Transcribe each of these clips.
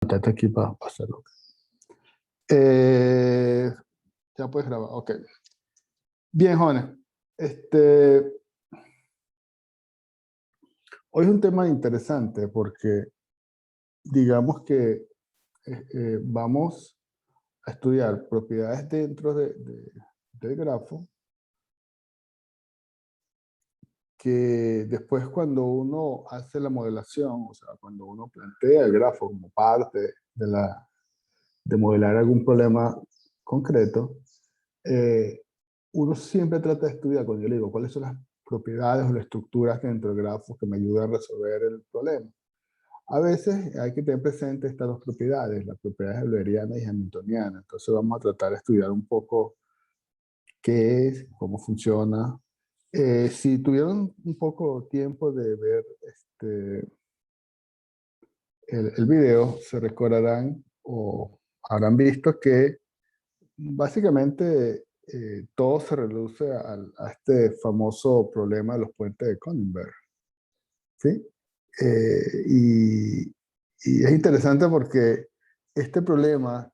Está aquí para pasarlo. Ya puedes grabar, ok. Bien, jóvenes. Hoy es un tema interesante porque digamos que vamos a estudiar propiedades dentro del grafo que después cuando uno hace la modelación, o sea, cuando uno plantea el grafo como parte de modelar algún problema concreto, uno siempre trata de estudiar, cuando yo le digo, cuáles son las propiedades o las estructuras dentro del grafo que me ayudan a resolver el problema. A veces hay que tener presente estas dos propiedades, las propiedades eulerianas y hamiltonianas. Entonces vamos a tratar de estudiar un poco qué es, cómo funciona. Si tuvieron un poco tiempo de ver el video, se recordarán o habrán visto que básicamente todo se reduce a este famoso problema de los puentes de Cronenberg, ¿sí? Y es interesante porque este problema,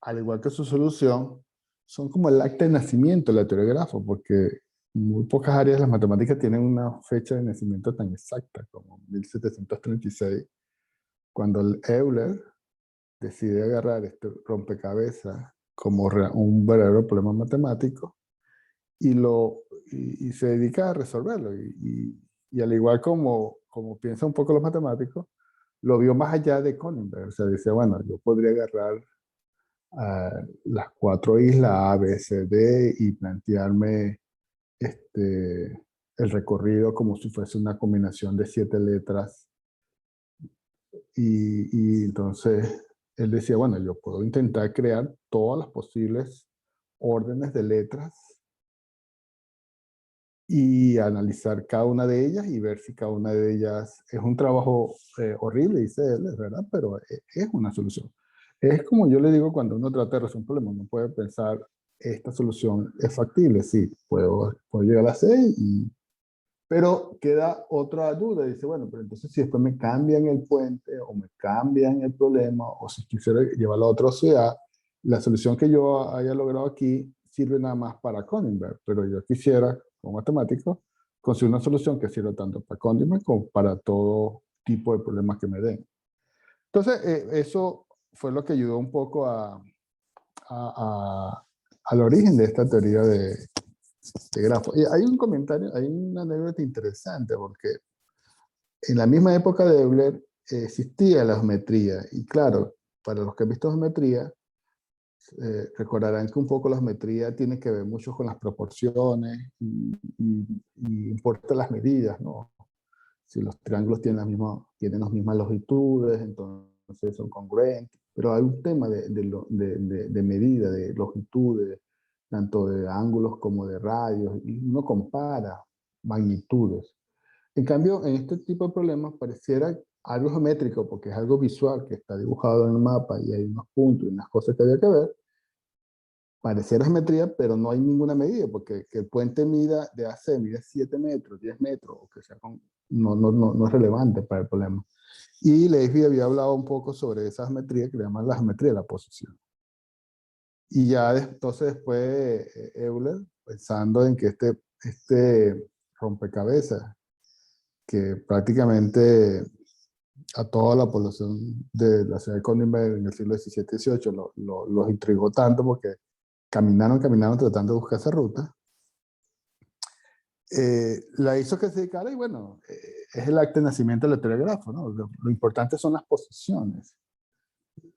al igual que su solución, son como el acta de nacimiento de la teoría de grafos, porque muy pocas áreas de las matemáticas tienen una fecha de nacimiento tan exacta como 1736, cuando el Euler decide agarrar este rompecabezas como un verdadero problema matemático y se dedica a resolverlo. Y al igual como piensa un poco los matemáticos, lo vio más allá de Cronenberg. O sea, dice, bueno, yo podría agarrar las cuatro islas A, B, C, D y plantearme el recorrido como si fuese una combinación de 7 letras. Y entonces él decía, bueno, yo puedo intentar crear todas las posibles órdenes de letras y analizar cada una de ellas y ver si cada una de ellas es un trabajo horrible, dice él, es verdad, pero es una solución. Es como yo le digo cuando uno trata de resolver un problema, uno puede pensar, esta solución es factible, sí, puedo llegar a la C, pero queda otra duda, dice, bueno, pero entonces si después me cambian el puente o me cambian el problema o si quisiera llevarlo a otra ciudad, la solución que yo haya logrado aquí sirve nada más para Cronenberg, pero yo quisiera, como matemático, conseguir una solución que sirva tanto para Cronenberg como para todo tipo de problemas que me den. Entonces, eso fue lo que ayudó un poco al origen de esta teoría de grafo. Y hay un comentario, hay una anécdota interesante, porque en la misma época de Euler existía la geometría, y claro, para los que han visto geometría, recordarán que un poco la geometría tiene que ver mucho con las proporciones y importa las medidas, ¿no? Si los triángulos tienen las mismas longitudes, entonces son congruentes, pero hay un tema de medida, de longitudes, tanto de ángulos como de radios, y uno compara magnitudes. En cambio, en este tipo de problemas pareciera algo geométrico, porque es algo visual que está dibujado en el mapa y hay unos puntos y unas cosas que había que ver. Pareciera geometría, pero no hay ninguna medida, porque que el puente mida de AC, mide 7 metros, 10 metros, o que sea, no es relevante para el problema. Y Leibniz había hablado un poco sobre esa geometría que le llaman la geometría de la posición. Y ya entonces después Euler, pensando en que este rompecabezas, que prácticamente a toda la población de la ciudad de Cronenberg en el siglo XVII y XVIII los intrigó tanto porque caminaron tratando de buscar esa ruta, la hizo que se dedicara y bueno, es el acta de nacimiento del telégrafo, ¿no? Lo importante son las posiciones,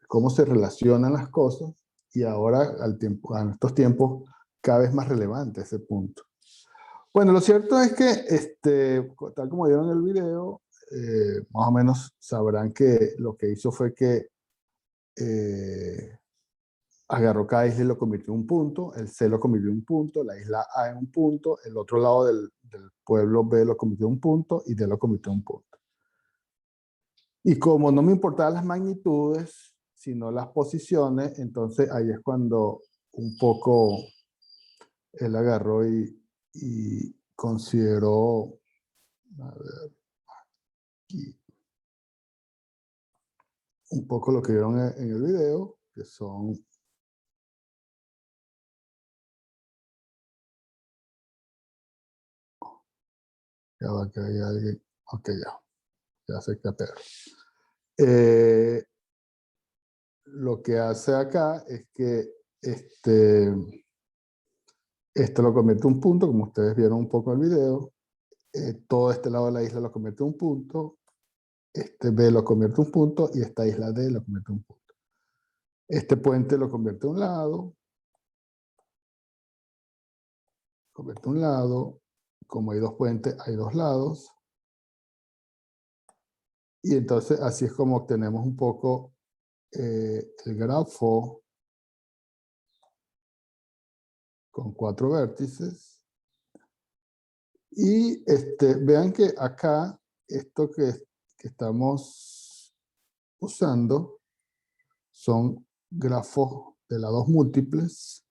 cómo se relacionan las cosas y ahora en estos tiempos cada vez más relevante ese punto. Bueno, lo cierto es que, tal como vieron en el video, más o menos sabrán que lo que hizo fue que agarró cada isla y lo convirtió en un punto, el C lo convirtió en un punto, la isla A en un punto, el otro lado del pueblo B lo convirtió en un punto y D lo convirtió en un punto. Y como no me importaban las magnitudes, sino las posiciones, entonces ahí es cuando un poco él agarró y consideró, a ver, aquí, un poco lo que vieron en el video, que son... Ya va que hay alguien. Ok, ya sé qué hacer. Lo que hace acá es que esto lo convierte en un punto, como ustedes vieron un poco en el video. Todo este lado de la isla lo convierte en un punto. Este B lo convierte en un punto y esta isla D lo convierte en un punto. Este puente lo convierte en un lado. Convierte en un lado. Como hay dos puentes, hay dos lados. Y entonces así es como obtenemos un poco el grafo con 4 vértices. Y vean que acá, esto que estamos usando son grafos de lados múltiples.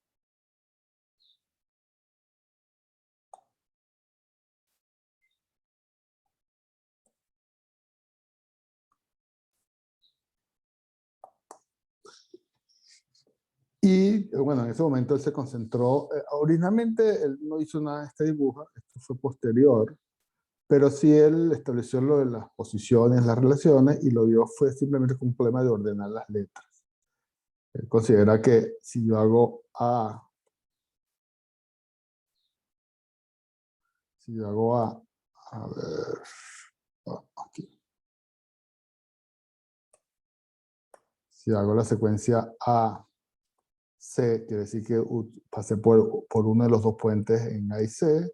Y bueno, en ese momento él se concentró, originalmente él no hizo nada de este dibujo, esto fue posterior, pero sí él estableció lo de las posiciones, las relaciones, y lo vio fue simplemente como un problema de ordenar las letras. Él considera que si yo hago si yo hago a ver, aquí. Si hago la secuencia A, C, quiere decir que pasé por uno de los dos puentes en A y C.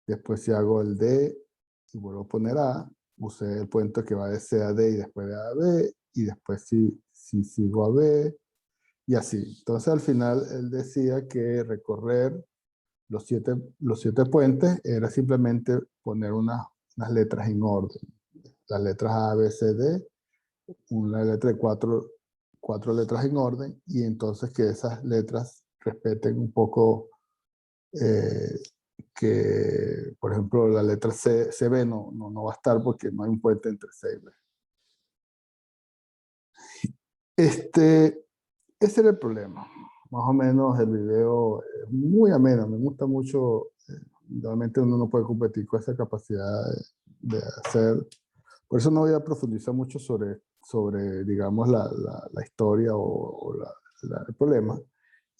Después si hago el D y vuelvo a poner A, usé el puente que va de C a D y después de A a B, y después si sigo a B, y así. Entonces al final él decía que recorrer los siete puentes era simplemente poner unas letras en orden. Las letras A, B, C, D, una letra de cuatro letras en orden, y entonces que esas letras respeten un poco eh, que, por ejemplo, la letra C, CB no va a estar porque no hay un puente entre C y B. Ese era el problema. Más o menos el video es muy ameno, me gusta mucho. Realmente uno no puede competir con esa capacidad de hacer. Por eso no voy a profundizar mucho sobre digamos, la historia o el problema.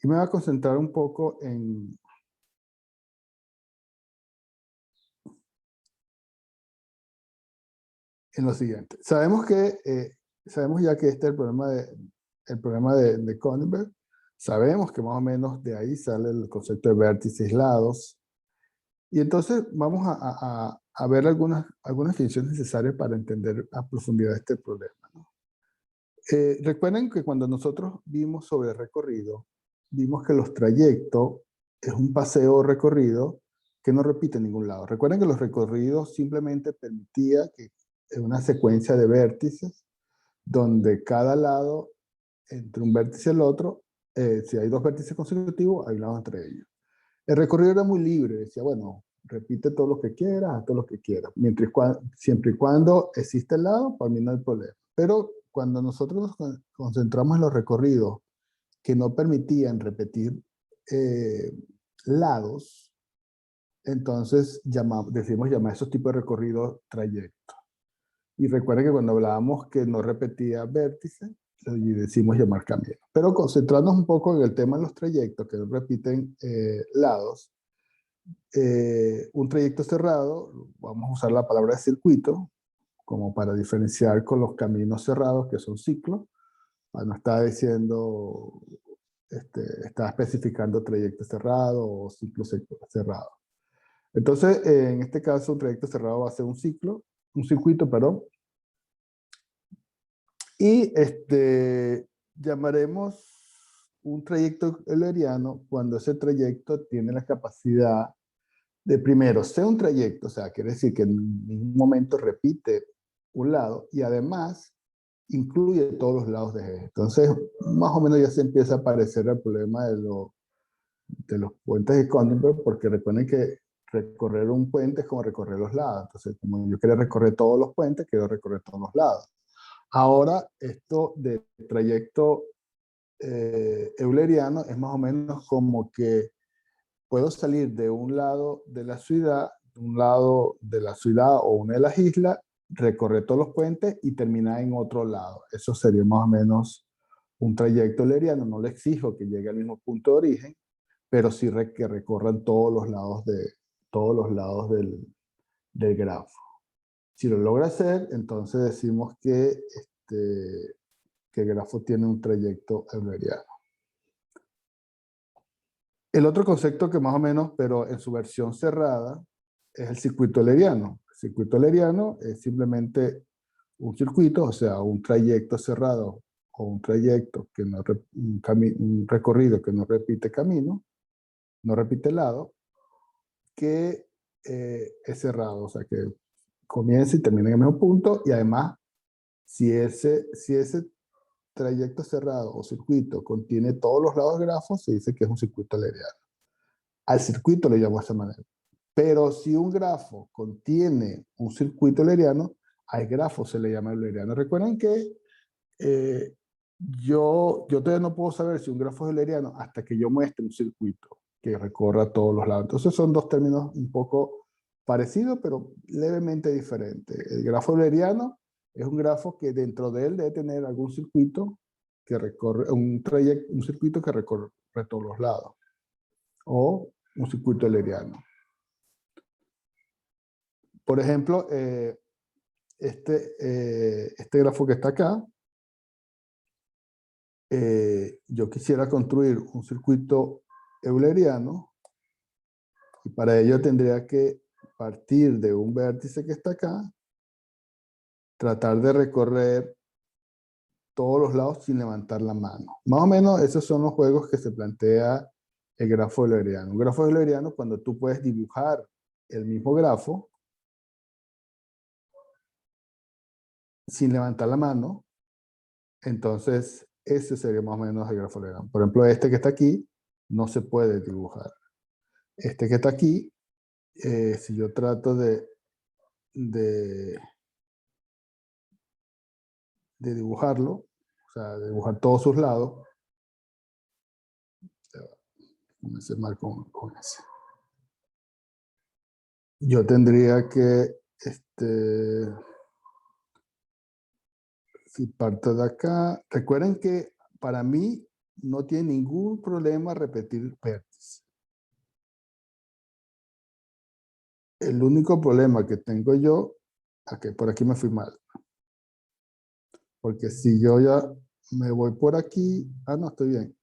Y me voy a concentrar un poco en lo siguiente. Sabemos ya que este es el problema de Cronenberg. Sabemos que más o menos de ahí sale el concepto de vértices aislados. Y entonces vamos a ver algunas definiciones necesarias para entender a profundidad este problema, ¿no? Recuerden que cuando nosotros vimos sobre el recorrido, vimos que los trayectos es un paseo o recorrido que no repite en ningún lado. Recuerden que los recorridos simplemente permitía que en una secuencia de vértices donde cada lado entre un vértice y el otro, si hay dos vértices consecutivos, hay un lado entre ellos. El recorrido era muy libre, decía, bueno, repite todo lo que quieras, haz todo lo que quieras. Siempre y cuando existe el lado, para mí no hay problema. Pero cuando nosotros nos concentramos en los recorridos que no permitían repetir eh, lados, entonces decidimos llamar a esos tipos de recorridos trayectos. Y recuerden que cuando hablábamos que no repetía vértices, y decimos llamar camino. Pero concentrarnos un poco en el tema de los trayectos que no repiten lados, un trayecto cerrado, vamos a usar la palabra circuito, como para diferenciar con los caminos cerrados, que son ciclos, para no estar diciendo, está especificando trayecto cerrado o ciclo cerrado. Entonces, en este caso, un trayecto cerrado va a ser un circuito, perdón, y llamaremos un trayecto euleriano cuando ese trayecto tiene la capacidad de primero, sea un trayecto, o sea, quiere decir que en ningún momento repite un lado y además incluye todos los lados de eje. Entonces, más o menos ya se empieza a aparecer el problema de los puentes de Cronenberg, porque recuerden que recorrer un puente es como recorrer los lados. Entonces, como yo quería recorrer todos los puentes, quiero recorrer todos los lados. Ahora, esto de trayecto euleriano es más o menos como que puedo salir de un lado de la ciudad, o una de las islas, recorrer todos los puentes y terminar en otro lado. Eso sería más o menos un trayecto euleriano. No le exijo que llegue al mismo punto de origen, pero sí que recorran todos los lados del grafo. Si lo logra hacer, entonces decimos que el grafo tiene un trayecto euleriano. El otro concepto que más o menos, pero en su versión cerrada, es el circuito euleriano. El circuito euleriano es simplemente un circuito, o sea, un trayecto cerrado o un trayecto que no, un recorrido que no repite camino, no repite lado, que es cerrado, o sea, que comienza y termina en el mismo punto, y además, si ese trayecto cerrado o circuito contiene todos los lados del grafo, se dice que es un circuito euleriano. Al circuito le llamo de esa manera. Pero si un grafo contiene un circuito euleriano, al grafo se le llama euleriano. Recuerden que yo todavía no puedo saber si un grafo es euleriano hasta que yo muestre un circuito que recorra todos los lados. Entonces son dos términos un poco parecidos, pero levemente diferentes. El grafo euleriano es un grafo que dentro de él debe tener algún circuito que recorre, un circuito que recorre todos los lados, o un circuito euleriano. Por ejemplo, este grafo que está acá, yo quisiera construir un circuito euleriano, y para ello tendría que partir de un vértice que está acá, tratar de recorrer todos los lados sin levantar la mano. Más o menos esos son los juegos que se plantea el grafo euleriano. Un grafo euleriano, cuando tú puedes dibujar el mismo grafo sin levantar la mano, entonces ese sería más o menos el grafo euleriano. Por ejemplo, este que está aquí no se puede dibujar. Este que está aquí, si yo trato de dibujarlo, o sea, de dibujar todos sus lados, comencé mal con ese. Yo tendría que, si parto de acá, recuerden que para mí no tiene ningún problema repetir vértices. El único problema que tengo yo, por aquí me fui mal. Porque si yo ya me voy por aquí, no, estoy bien.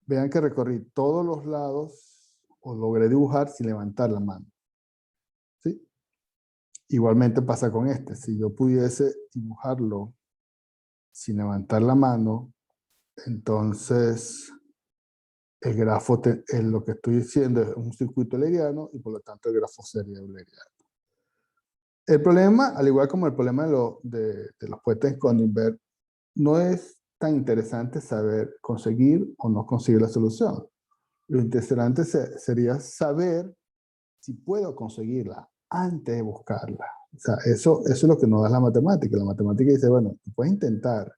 Vean que recorrí todos los lados, o logré dibujar sin levantar la mano. ¿Sí? Igualmente pasa con este. Si yo pudiese dibujarlo sin levantar la mano, entonces el grafo, lo que estoy diciendo es un circuito euleriano, y por lo tanto el grafo sería euleriano. El problema, al igual como el problema de los puentes Konigsberg, no es tan interesante saber conseguir o no conseguir la solución. Lo interesante sería saber si puedo conseguirla antes de buscarla. O sea, eso es lo que nos da la matemática. La matemática dice, bueno, tú puedes intentar.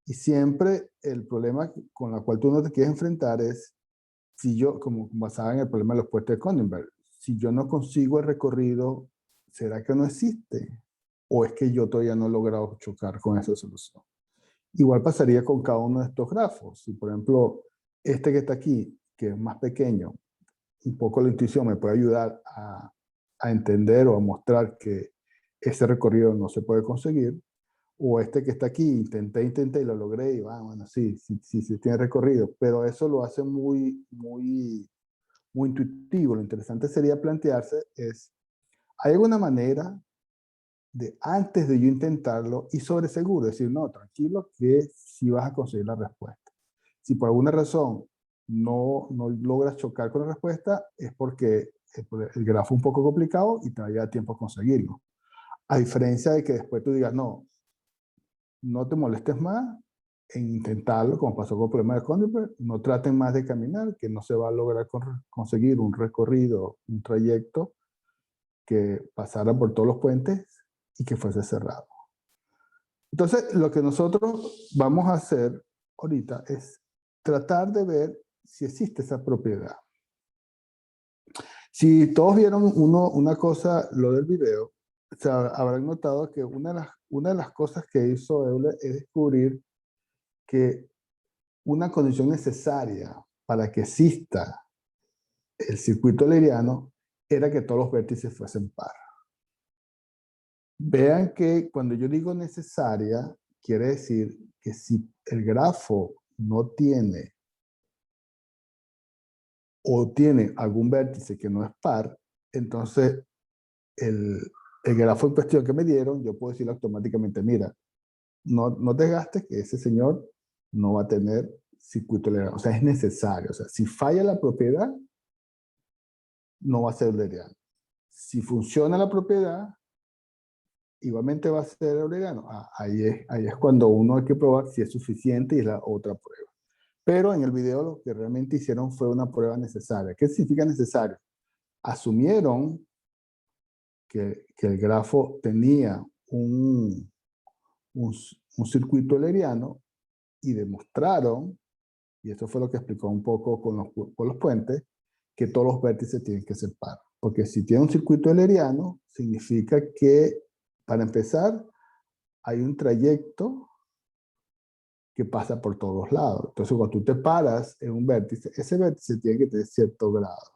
Y siempre el problema con el cual tú no te quieres enfrentar es, si yo, como basada en el problema de los puentes de Konigsberg, si yo no consigo el recorrido, ¿será que no existe? ¿O es que yo todavía no he logrado chocar con esa solución? Igual pasaría con cada uno de estos grafos. Si, por ejemplo, este que está aquí, que es más pequeño, un poco la intuición me puede ayudar a entender o a mostrar que ese recorrido no se puede conseguir, o este que está aquí, intenté y lo logré, y bueno, sí tiene recorrido, pero eso lo hace muy intuitivo. Lo interesante sería plantearse ¿hay alguna manera de antes de yo intentarlo y sobre seguro decir, no, tranquilo, que sí vas a conseguir la respuesta? Si por alguna razón no logras chocar con la respuesta, es porque el grafo es un poco complicado y te va a llevar tiempo a conseguirlo. A diferencia de que después tú digas, no te molestes más en intentarlo, como pasó con el problema de Konigsberg, no traten más de caminar, que no se va a lograr conseguir un recorrido, un trayecto que pasara por todos los puentes y que fuese cerrado. Entonces, lo que nosotros vamos a hacer ahorita es tratar de ver si existe esa propiedad. Si todos vieron una cosa, lo del video, o sea, habrán notado que una de las cosas que hizo Euler es descubrir que una condición necesaria para que exista el circuito euleriano era que todos los vértices fuesen par. Vean que cuando yo digo necesaria, quiere decir que si el grafo no tiene o tiene algún vértice que no es par, entonces el grafo en cuestión que me dieron, yo puedo decirle automáticamente, mira, no te gastes que ese señor no va a tener circuito euleriano. O sea, es necesario. O sea, si falla la propiedad, no va a ser euleriano. Si funciona la propiedad, igualmente va a ser euleriano. Ahí es cuando uno hay que probar si es suficiente y es la otra prueba. Pero en el video lo que realmente hicieron fue una prueba necesaria. ¿Qué significa necesario? Asumieron que el grafo tenía un circuito euleriano y demostraron, y eso fue lo que explicó un poco con los puentes, que todos los vértices tienen que ser par. Porque si tiene un circuito euleriano, significa que, para empezar, hay un trayecto que pasa por todos lados. Entonces, cuando tú te paras en un vértice, ese vértice tiene que tener cierto grado.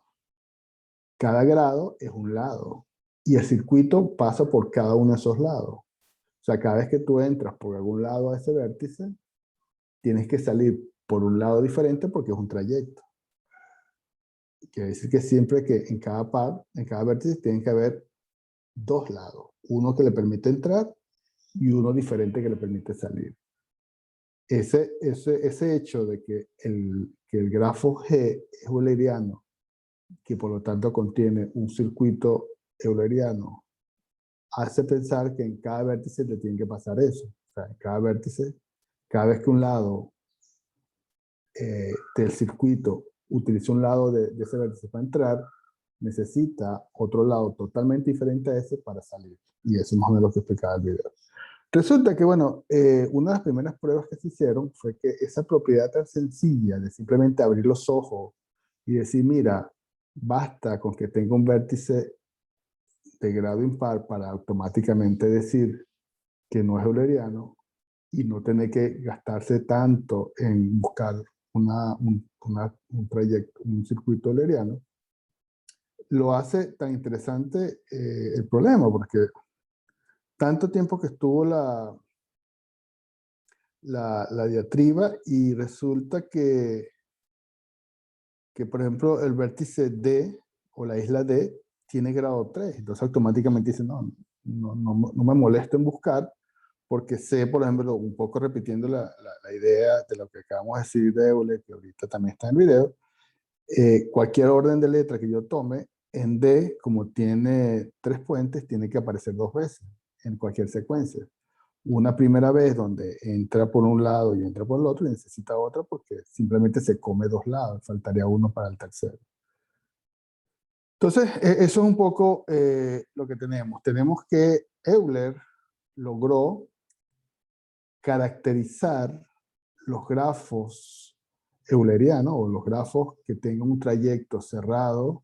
Cada grado es un lado. Y el circuito pasa por cada uno de esos lados. O sea, cada vez que tú entras por algún lado a ese vértice, tienes que salir por un lado diferente porque es un trayecto. Quiere decir que siempre que en cada par, en cada vértice, tienen que haber dos lados. Uno que le permite entrar y uno diferente que le permite salir. Ese hecho de que el grafo G es euleriano, que por lo tanto contiene un circuito euleriano, hace pensar que en cada vértice te tiene que pasar eso. O sea, en cada vértice, cada vez que un lado del circuito utiliza un lado de ese vértice para entrar, necesita otro lado totalmente diferente a ese para salir. Y eso es más o menos lo que explicaba el video. Resulta que, bueno, una de las primeras pruebas que se hicieron fue que esa propiedad tan sencilla de simplemente abrir los ojos y decir, mira, basta con que tenga un vértice de grado impar para automáticamente decir que no es euleriano y no tener que gastarse tanto en buscar un proyecto, un circuito euleriano, lo hace tan interesante el problema, porque tanto tiempo que estuvo la diatriba y resulta que, por ejemplo, el vértice D o la isla D tiene grado 3. Entonces automáticamente dice, no me molesto en buscar porque sé, por ejemplo, un poco repitiendo la idea de lo que acabamos de decir de Euler, que ahorita también está en el video, cualquier orden de letra que yo tome, en D, como tiene tres puentes, tiene que aparecer dos veces en cualquier secuencia. Una primera vez donde entra por un lado y entra por el otro y necesita otra porque simplemente se come dos lados, faltaría uno para el tercero. Entonces, eso es un poco lo que tenemos. Tenemos que Euler logró caracterizar los grafos eulerianos o los grafos que tengan un trayecto cerrado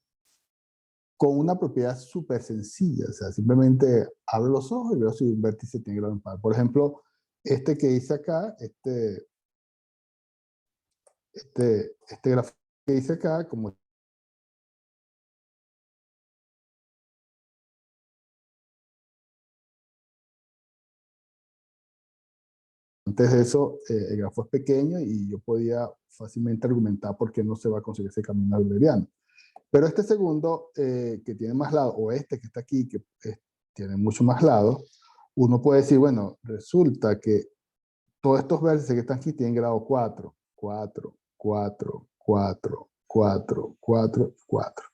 con una propiedad súper sencilla. O sea, simplemente abro los ojos y veo si un vértice tiene grado impar. Por ejemplo, este que hice acá, este grafo que hice acá, como antes de eso, el grafo es pequeño y yo podía fácilmente argumentar por qué no se va a conseguir ese camino euleriano. Pero este segundo, que tiene más lados, o este que está aquí, que tiene mucho más lados, uno puede decir, bueno, resulta que todos estos vértices que están aquí tienen grado 4, 4, 4, 4, 4, 4, 4.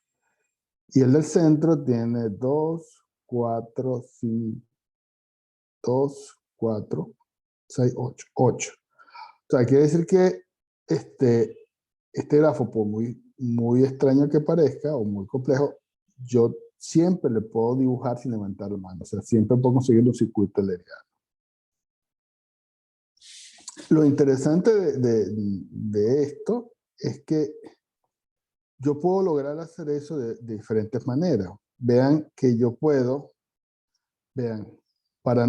Y el del centro tiene 2, 4, 5, 2, 4, 6, 8, 8. O sea, quiere decir que este grafo, por muy extraño que parezca o muy complejo, yo siempre le puedo dibujar sin levantar la mano. O sea, siempre puedo conseguir un circuito euleriano. Lo interesante de esto es que yo puedo lograr hacer eso de diferentes maneras. Vean que yo puedo, vean, para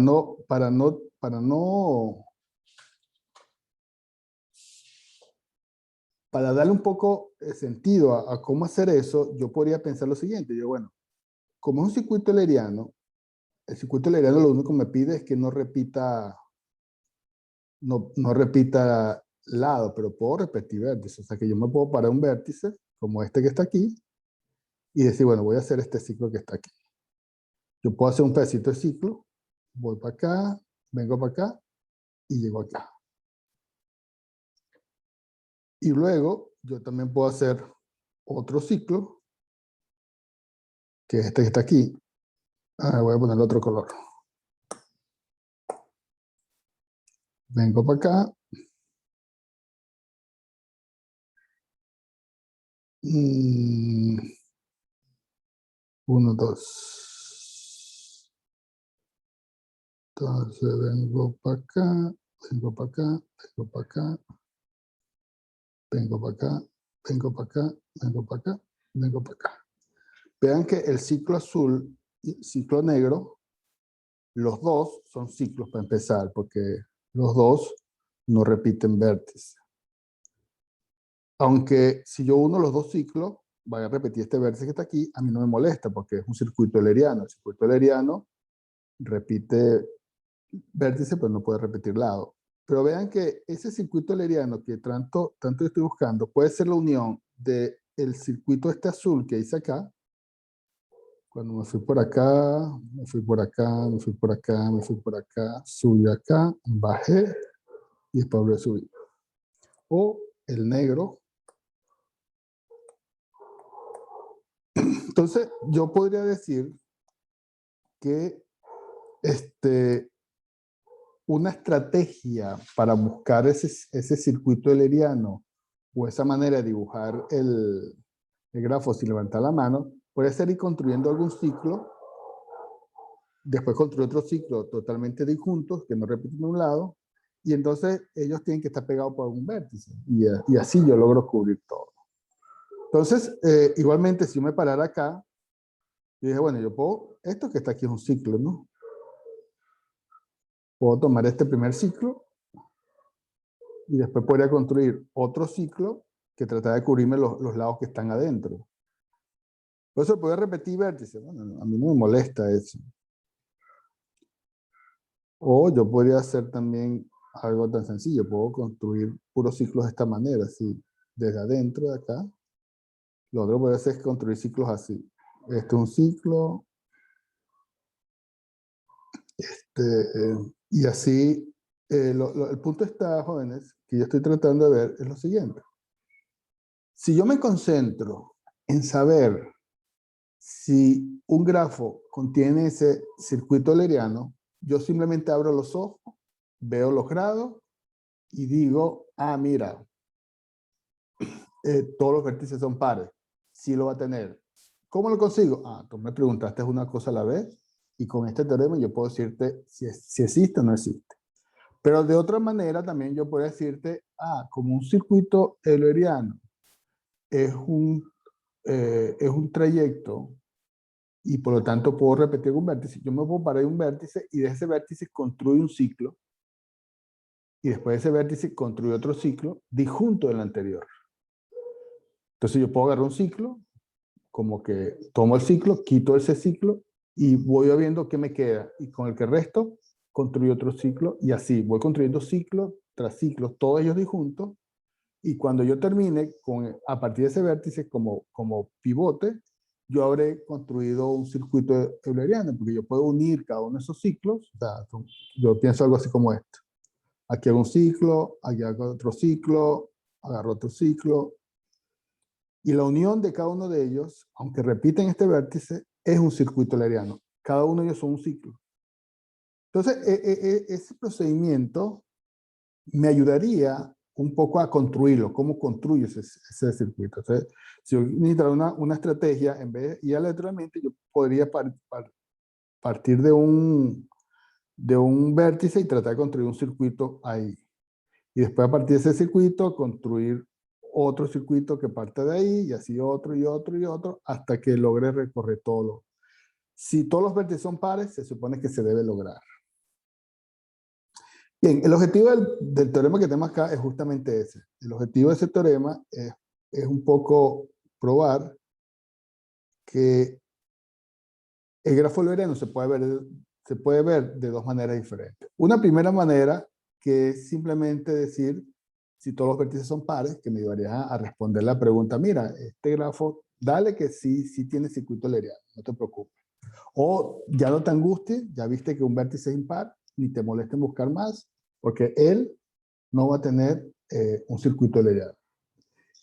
darle un poco de sentido a cómo hacer eso, yo podría pensar lo siguiente. Yo, bueno, como es un circuito euleriano, el circuito euleriano lo único que me pide es que no repita lado, pero puedo repetir vértices. O sea que yo me puedo parar un vértice, como este que está aquí, y decir, bueno, voy a hacer este ciclo que está aquí. Yo puedo hacer un pedacito de ciclo, voy para acá, vengo para acá, y llego acá. Y luego yo también puedo hacer otro ciclo, que es este que está aquí. Voy a ponerle otro color. Vengo para acá. 1, 2. Entonces vengo para acá, vengo para acá, vengo para acá, vengo para acá, vengo para acá, vengo para acá, vengo para acá. Vean que el ciclo azul y el ciclo negro, los dos son ciclos para empezar, porque los dos no repiten vértice. Aunque si yo uno los dos ciclos, vaya a repetir este vértice que está aquí, a mí no me molesta, porque es un circuito euleriano. El circuito euleriano repite vértice, pero no puede repetir lado. Pero vean que ese circuito euleriano que tanto estoy buscando, puede ser la unión del circuito este azul que hice acá, cuando me fui por acá, me fui por acá, me fui por acá, me fui por acá, subí acá, bajé y después volví a subir. O el negro. Entonces, yo podría decir que una estrategia para buscar ese circuito euleriano o esa manera de dibujar el grafo sin levantar la mano, puede ser ir construyendo algún ciclo, después construir otro ciclo totalmente disjuntos, que no repiten de un lado, y entonces ellos tienen que estar pegados por algún vértice, y así yo logro cubrir todo. Entonces, igualmente, si yo me parara acá, yo dije, bueno, yo puedo, esto que está aquí es un ciclo, ¿no? Puedo tomar este primer ciclo, y después podría construir otro ciclo que trata de cubrirme los lados que están adentro. Por eso puedo repetir vértices. Bueno, a mí no me molesta eso. O yo podría hacer también algo tan sencillo. Puedo construir puros ciclos de esta manera, así, desde adentro de acá. Lo otro que puedo hacer es construir ciclos así. Este es un ciclo. Y así, el punto está, jóvenes, que yo estoy tratando de ver es lo siguiente. Si yo me concentro en saber si un grafo contiene ese circuito euleriano, yo simplemente abro los ojos, veo los grados y digo, mira, todos los vértices son pares. Sí lo va a tener. ¿Cómo lo consigo? Tú me preguntaste una cosa a la vez y con este teorema yo puedo decirte si existe o no existe. Pero de otra manera también yo puedo decirte, como un circuito euleriano es un trayecto y por lo tanto puedo repetir un vértice. Yo me puedo parar un vértice y de ese vértice construyo un ciclo y después de ese vértice construyo otro ciclo disjunto del anterior. Entonces yo puedo agarrar un ciclo, como que tomo el ciclo, quito ese ciclo y voy viendo qué me queda y con el que resto construyo otro ciclo y así voy construyendo ciclo tras ciclo, todos ellos disjuntos, y cuando yo termine a partir de ese vértice como pivote, yo habré construido un circuito euleriano, porque yo puedo unir cada uno de esos ciclos. O sea, yo pienso algo así como esto. Aquí hago un ciclo, aquí hago otro ciclo, agarro otro ciclo, y la unión de cada uno de ellos, aunque repiten este vértice, es un circuito euleriano. Cada uno de ellos son un ciclo. Entonces, ese procedimiento me ayudaría un poco a construirlo, cómo construyo ese circuito. Entonces, si yo necesitara una estrategia, en vez de ir aleatoriamente, yo podría partir de un vértice y tratar de construir un circuito ahí. Y después a partir de ese circuito construir otro circuito que parte de ahí y así otro y otro y otro hasta que logre recorrer todo. Si todos los vértices son pares, se supone que se debe lograr. Bien, el objetivo del teorema que tenemos acá es justamente ese. El objetivo de ese teorema es un poco probar que el grafo euleriano se puede ver de dos maneras diferentes. Una primera manera, que es simplemente decir si todos los vértices son pares, que me llevaría a responder la pregunta, mira, este grafo, dale que sí tiene circuito euleriano, no te preocupes. O ya no te angusties, ya viste que un vértice es impar, ni te molestes en buscar más, porque él no va a tener un circuito euleriano.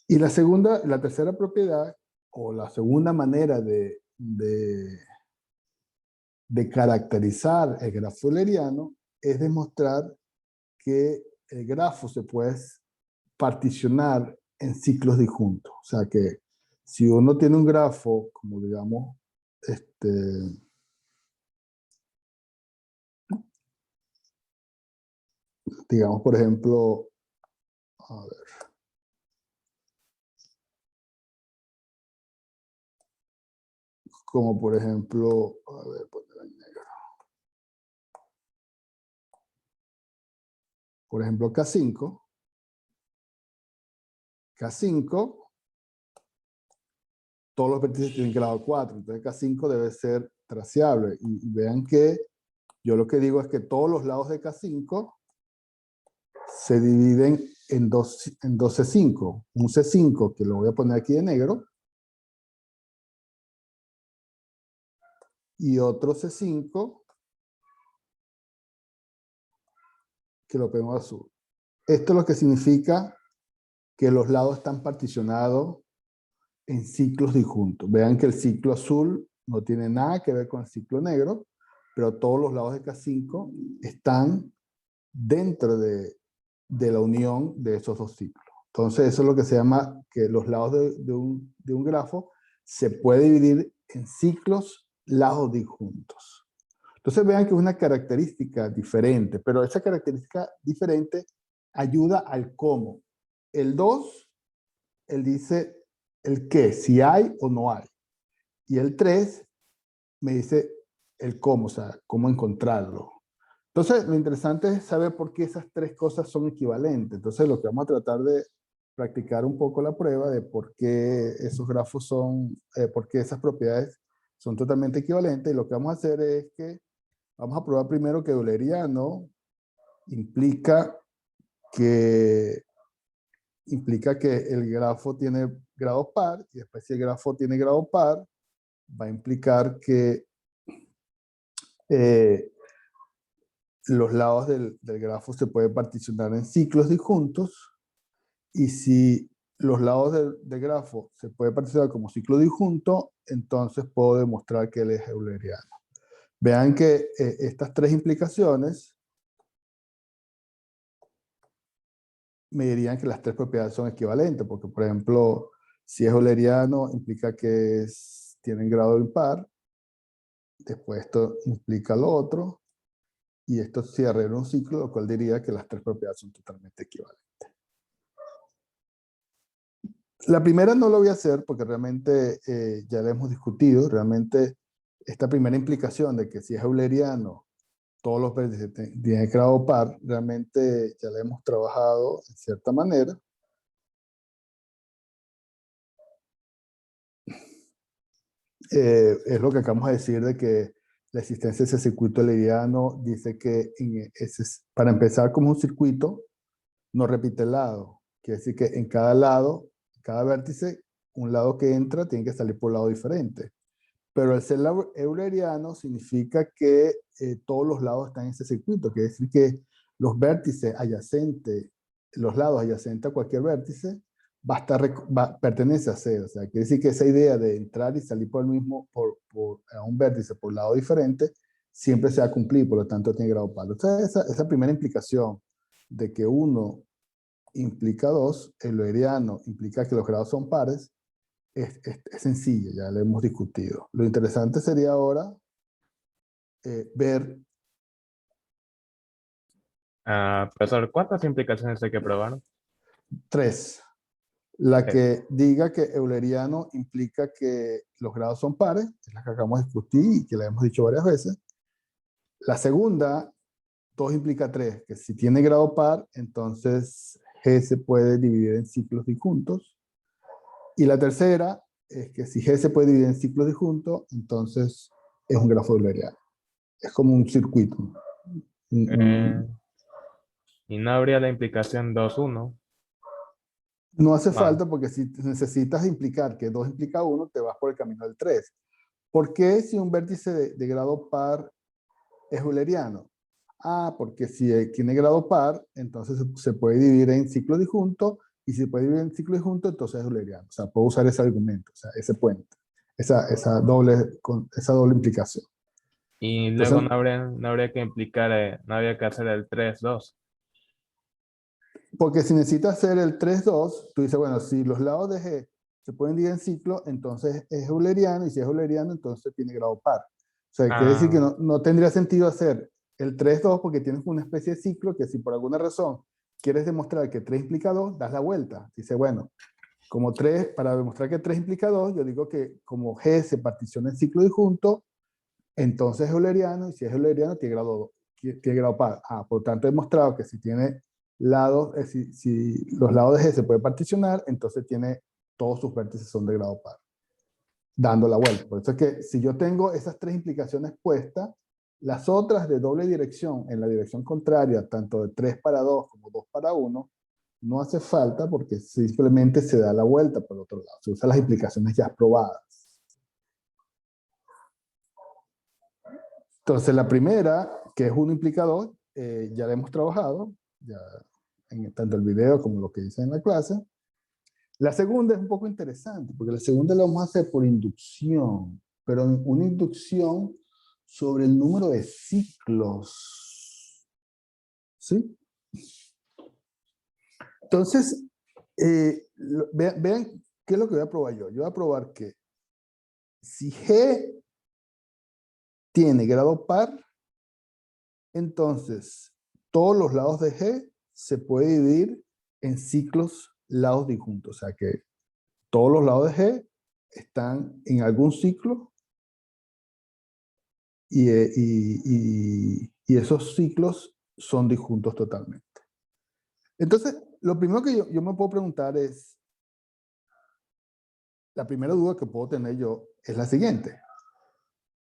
Y la tercera propiedad, o la segunda manera de caracterizar el grafo euleriano, es demostrar que el grafo se puede particionar en ciclos disjuntos. O sea que si uno tiene un grafo, como digamos por ejemplo, a ver, como por ejemplo, a ver, poner en negro. Por ejemplo, K5, todos los vértices tienen grado 4, entonces K5 debe ser traciable. Y vean que yo lo que digo es que todos los lados de K5 se dividen en dos C5. Un C5, que lo voy a poner aquí de negro, y otro C5, que lo pongo azul. Esto es lo que significa que los lados están particionados en ciclos disjuntos. Vean que el ciclo azul no tiene nada que ver con el ciclo negro, pero todos los lados de K5 están dentro de la unión de esos dos ciclos. Entonces eso es lo que se llama que los lados de un grafo se puede dividir en ciclos lados disjuntos. Entonces vean que es una característica diferente, pero esa característica diferente ayuda al cómo. El 2, él dice el qué, si hay o no hay. Y el 3 me dice el cómo, o sea, cómo encontrarlo. Entonces, lo interesante es saber por qué esas tres cosas son equivalentes. Entonces, lo que vamos a tratar de practicar un poco la prueba de por qué esos grafos son, por qué esas propiedades son totalmente equivalentes. Y lo que vamos a hacer es que vamos a probar primero que euleriano implica que el grafo tiene grado par, y después si el grafo tiene grado par, va a implicar que los lados del grafo se pueden particionar en ciclos disjuntos, y si los lados del grafo se pueden particionar como ciclo disjunto, entonces puedo demostrar que él es euleriano. Vean que estas tres implicaciones me dirían que las tres propiedades son equivalentes, porque por ejemplo, si es euleriano implica que tienen grado impar, después esto implica lo otro, y esto cierra en un ciclo, lo cual diría que las tres propiedades son totalmente equivalentes. La primera no lo voy a hacer porque realmente ya la hemos discutido. Realmente esta primera implicación de que si es euleriano, todos los vértices tienen grado par, realmente ya la hemos trabajado en cierta manera. Es lo que acabamos de decir de que la existencia de ese circuito euleriano dice que para empezar como un circuito, no repite el lado. Quiere decir que en cada lado, cada vértice, un lado que entra tiene que salir por un lado diferente. Pero el ser euleriano significa que todos los lados están en ese circuito. Quiere decir que los vértices adyacentes, los lados adyacentes a cualquier vértice, pertenece a C. O sea, quiere decir que esa idea de entrar y salir por el mismo, a un vértice por lado diferente, siempre se va a cumplir, por lo tanto tiene grado par. Entonces, esa primera implicación de que uno implica dos, el euleriano implica que los grados son pares, es sencilla, ya lo hemos discutido. Lo interesante sería ahora ver Ah, profesor, ¿cuántas implicaciones hay que probar? 3. La Tres. que diga que euleriano implica que los grados son pares, es la que acabamos de discutir y que la hemos dicho varias veces. La segunda, 2 implica 3, que si tiene grado par, entonces G se puede dividir en ciclos disjuntos. Y la tercera es que si G se puede dividir en ciclos disjuntos, entonces es un grafo euleriano. Es como un circuito. Eh, y no habría la implicación 2, 1. No hace Ah, falta porque si necesitas implicar que 2 implica 1, te vas por el camino del 3. ¿Por qué si un vértice de grado par es euleriano? Ah, porque si tiene grado par, entonces se puede dividir en ciclo disjunto, y si puede dividir en ciclo disjunto, entonces es euleriano. O sea, puedo usar ese argumento, o sea, ese puente, esa doble implicación. y luego Entonces, no habría que implicar, no habría que hacer el 3, 2. porque si necesitas hacer el 3-2, tú dices, bueno, si los lados de G se pueden dividir en ciclo, entonces es euleriano, y si es euleriano, entonces tiene grado par. O sea, quiere decir que Ah, no tendría sentido hacer el 3-2 porque tienes una especie de ciclo que si por alguna razón quieres demostrar que 3 implica 2, das la vuelta. Dice, bueno, como 3, para demostrar que 3 implica 2, yo digo que como G se particiona en ciclo disjunto, entonces es euleriano, y si es euleriano, tiene grado par. Ah, por tanto, he demostrado que si tiene lados, si los lados de G se puede particionar, entonces tiene todos sus vértices son de grado par, dando la vuelta. Por eso es que si yo tengo esas 3 implicaciones puestas, las otras de doble dirección, en la dirección contraria, tanto de 3 para 2 como 2 para 1, no hace falta porque simplemente se da la vuelta por otro lado. Se usan las implicaciones ya probadas. Entonces, la primera, que es 1 implica 2, ya la hemos trabajado, ya en tanto el video como lo que dice en la clase. La segunda es un poco interesante, porque la segunda la vamos a hacer por inducción, pero una inducción sobre el número de ciclos. ¿Sí? Entonces, vean qué es lo que voy a probar yo. Yo voy a probar que si G tiene grado par, entonces todos los lados de G se puede dividir en ciclos lados disjuntos. O sea que todos los lados de G están en algún ciclo, y esos ciclos son disjuntos totalmente. Entonces, lo primero que yo me puedo preguntar es, la primera duda que puedo tener yo es la siguiente.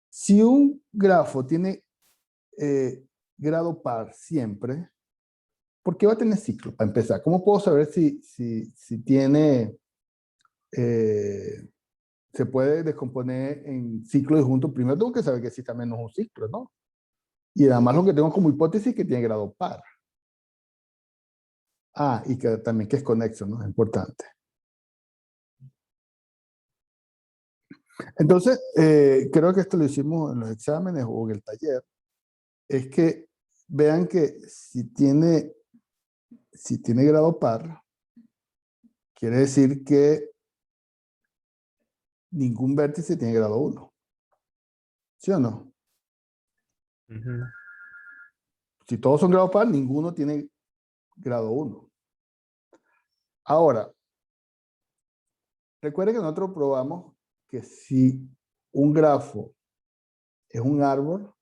Si un grafo tiene grado par siempre, ¿por qué va a tener ciclo? Para empezar, ¿cómo puedo saber si tiene, eh, se puede descomponer en ciclo disjunto? Primero tengo que saber que existe al menos un ciclo, ¿no? Y además lo que tengo como hipótesis es que tiene grado par. Ah, y que también que es conexo, ¿no? Es importante. Entonces, creo que esto lo hicimos en los exámenes o en el taller, es que vean que si tiene grado par, quiere decir que ningún vértice tiene grado 1. ¿Sí o no? Ujú. Si todos son grado par, ninguno tiene grado 1. Ahora, recuerden que nosotros probamos que si un grafo es un árbol,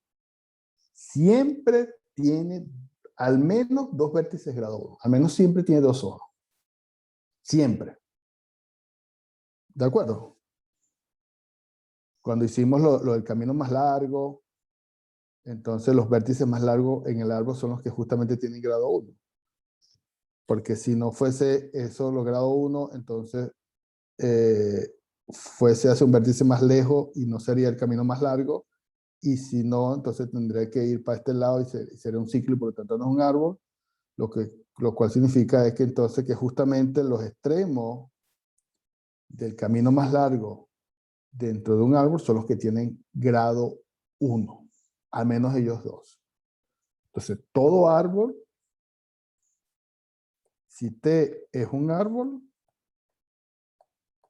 siempre tiene al menos 2 vértices grado 1. Al menos siempre tiene 2 ojos. Siempre. ¿De acuerdo? Cuando hicimos lo del camino más largo, entonces los vértices más largos en el árbol son los que justamente tienen grado 1. Porque si no fuese eso los grado 1, entonces fuese hacia un vértice más lejos y no sería el camino más largo. Y si no, entonces tendría que ir para este lado y sería un ciclo, y por lo tanto no es un árbol. Lo cual significa es que entonces que justamente los extremos del camino más largo dentro de un árbol son los que tienen grado 1, al menos ellos dos. Entonces, todo árbol, si T es un árbol,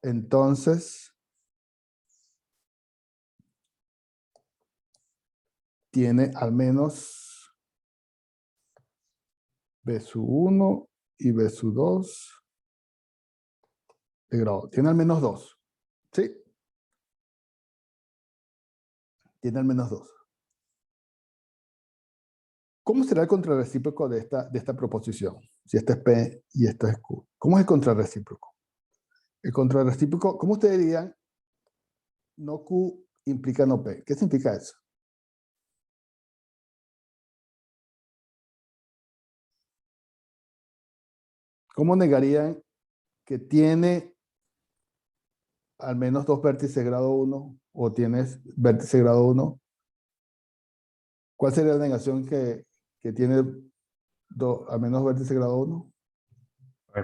entonces tiene al menos B sub 1 y B sub 2 de grado. Tiene al menos 2. ¿Sí? Tiene al menos 2. ¿Cómo será el contrarrecíproco de esta proposición? Si esta es P y esta es Q. ¿Cómo es el contrarrecíproco? El contrarrecíproco, ¿cómo ustedes dirían? No Q implica no P. ¿Qué significa eso? ¿Cómo negarían que tiene al menos 2 vértices grado 1 o tienes vértice grado 1? ¿Cuál sería la negación que tiene al menos vértice grado 1?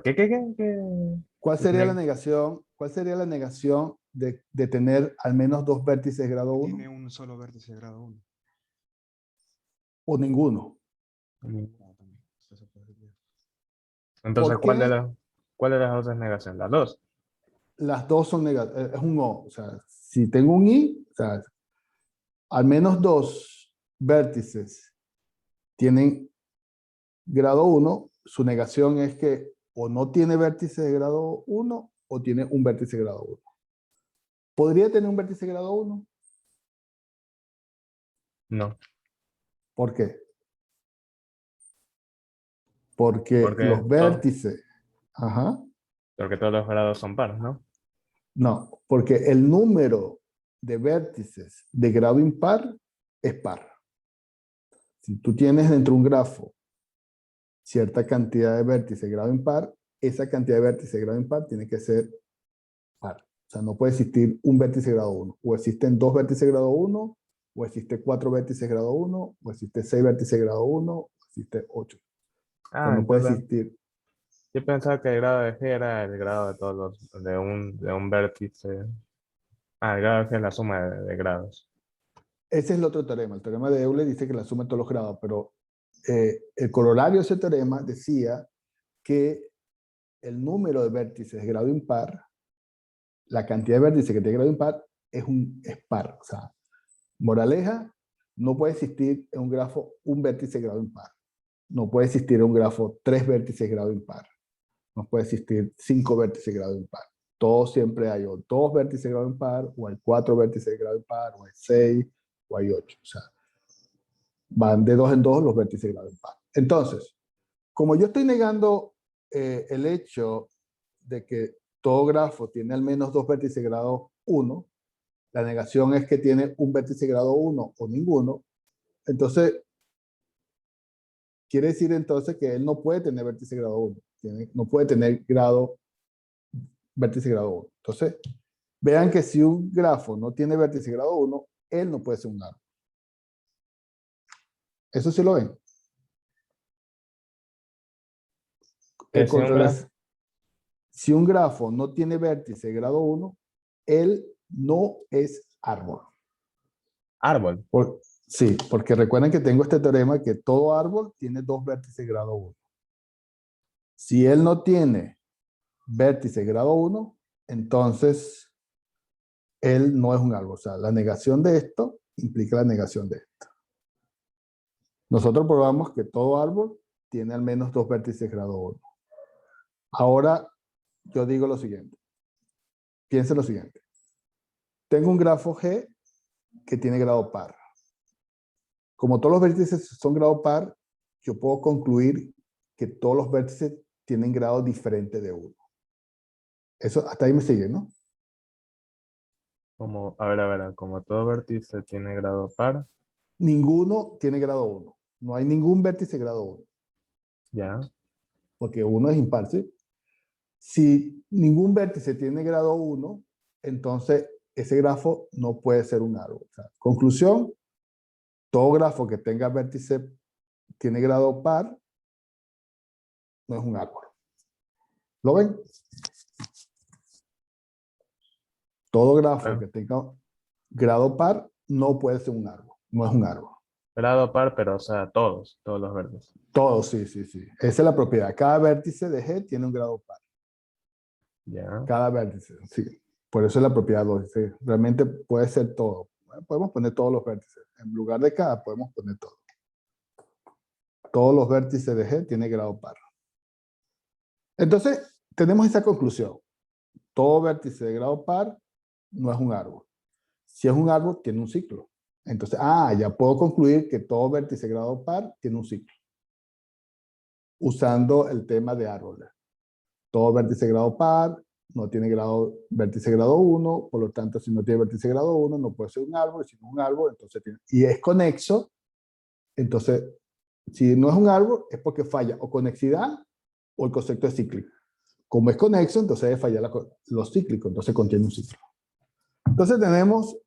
¿Qué? ¿Cuál sería la negación? ¿Cuál sería la negación de tener al menos 2 vértices grado 1? Tiene un solo vértice de grado 1. O ninguno. También. Eso puede ser. Entonces, ¿Por qué ¿cuál de las dos es negación? Las dos. las dos son negativas? Es un O. O sea, si tengo un I, o sea, al menos 2 vértices tienen grado 1, su negación es que o no tiene vértice de grado 1 o tiene un vértice de grado 1. ¿Podría tener un vértice de grado 1? No. ¿Por qué? Porque Porque, los vértices, ajá, porque todos los grados son pares, ¿no? no, porque el número de vértices de grado impar es par. Si tú tienes dentro de un grafo cierta cantidad de vértices de grado impar, esa cantidad de vértices de grado impar tiene que ser par. O sea, no puede existir un vértice de grado 1. O existen 2 vértices de grado 1, o existe 4 vértices de grado 1, o existe 6 vértices de grado 1, o existe 8. O sea, Ah, no puede entonces, existir. yo pensaba que el grado de G era el grado de todos de un vértice. Ah, el grado de G es la suma de grados. Ese es el otro teorema. El teorema de Euler dice que la suma de todos los grados, pero el corolario de ese teorema decía que el número de vértices de grado impar, la cantidad de vértices que tiene grado impar, es par. O sea, moraleja, no puede existir en un grafo un vértice de grado impar. No puede existir en un grafo 3 vértices de grado impar. No puede existir 5 vértices de grado impar. Todo siempre hay o 2 vértices de grado impar, o hay 4 vértices de grado impar, o hay 6, o hay 8. O sea, van de 2 en 2 los vértices de grado impar. Entonces, como yo estoy negando el hecho de que todo grafo tiene al menos 2 vértices de grado 1, la negación es que tiene un vértice de grado 1 o ninguno, entonces quiere decir entonces que él no puede tener vértice de grado 1, no puede tener vértice de grado 1. Entonces, vean que si un grafo no tiene vértice de grado 1, él no puede ser un árbol. Eso sí lo ven. El Si un grafo, Si un grafo no tiene vértice de grado 1, él no es árbol. árbol. Sí, porque recuerden que tengo este teorema que todo árbol tiene 2 vértices de grado 1. Si él no tiene vértice de grado 1, entonces él no es un árbol. O sea, la negación de esto implica la negación de esto. Nosotros probamos que todo árbol tiene al menos 2 vértices de grado 1. Ahora, yo digo lo siguiente. Piensen lo siguiente. Tengo un grafo G que tiene grado par. Como todos los vértices son grado par, yo puedo concluir que todos los vértices tienen grado diferente de 1. Eso hasta ahí me sigue, ¿no? Como todo vértice tiene grado par, Ninguno tiene grado 1. No hay ningún vértice grado 1, ya. porque 1 es impar, ¿sí? Si ningún vértice tiene grado 1, entonces ese grafo no puede ser un árbol. O sea, conclusión, todo grafo que tenga vértice tiene grado par, no es un árbol. ¿Lo ven? Todo grafo Bueno, que tenga grado par no puede ser un árbol, no es un árbol. grado par, pero o sea, todos los vértices. Todo, sí, sí, sí. Esa es la propiedad. Cada vértice de G tiene un grado par. Ya. Cada vértice, sí. Por eso es la propiedad 2. Sí. Realmente puede ser todo. Bueno, podemos poner todos los vértices. En lugar de cada, podemos poner todo. todos los vértices de G tienen grado par. Entonces, tenemos esa conclusión. Todo vértice de grado par no es un árbol. Si es un árbol, tiene un ciclo. Entonces, ya puedo concluir que todo vértice de grado par tiene un ciclo. Usando el tema de árboles. Todo vértice de grado par no tiene vértice de grado 1, por lo tanto, si no tiene vértice de grado 1, no puede ser un árbol. Si no es un árbol, entonces tiene... Y es conexo, entonces, si no es un árbol, es porque falla o conexidad o el concepto es cíclico. Como es conexo, entonces debe fallar los cíclicos, entonces contiene un ciclo. Entonces tenemos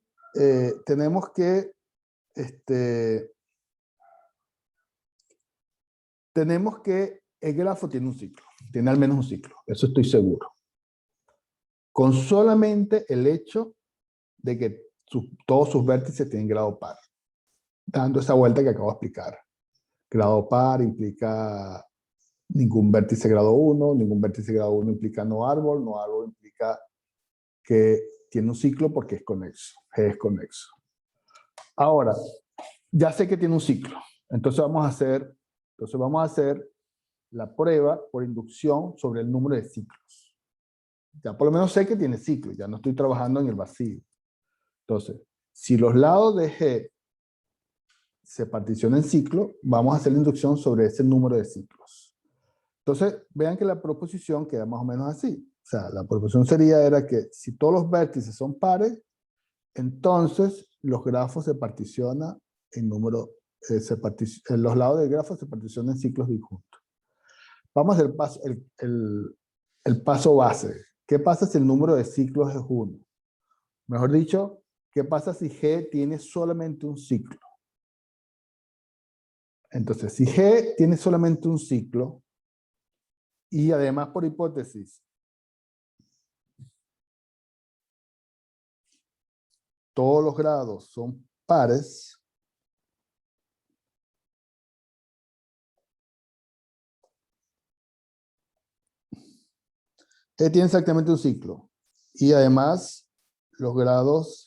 que el grafo tiene un ciclo, tiene al menos un ciclo, eso estoy seguro. Con solamente el hecho de que todos sus vértices tienen grado par, dando esa vuelta que acabo de explicar. Grado par implica ningún vértice grado 1, ningún vértice grado 1 implica no árbol implica que tiene un ciclo porque es conexo, G es conexo. Ahora, ya sé que tiene un ciclo, entonces vamos a hacer la prueba por inducción sobre el número de ciclos. Ya por lo menos sé que tiene ciclo, ya no estoy trabajando en el vacío. Entonces, si los lados de G se particionan en ciclo, vamos a hacer la inducción sobre ese número de ciclos. Entonces, vean que la proposición queda más o menos así. O sea, la proposición era que si todos los vértices son pares, entonces los grafos se particionan en número, los lados del grafo se particionan en ciclos disjuntos. Vamos a hacer el paso base. ¿Qué pasa si el número de ciclos es 1? Mejor dicho, ¿qué pasa si G tiene solamente un ciclo? Entonces, si G tiene solamente un ciclo, y además por hipótesis, todos los grados son pares, G tiene exactamente un ciclo. Y además, los grados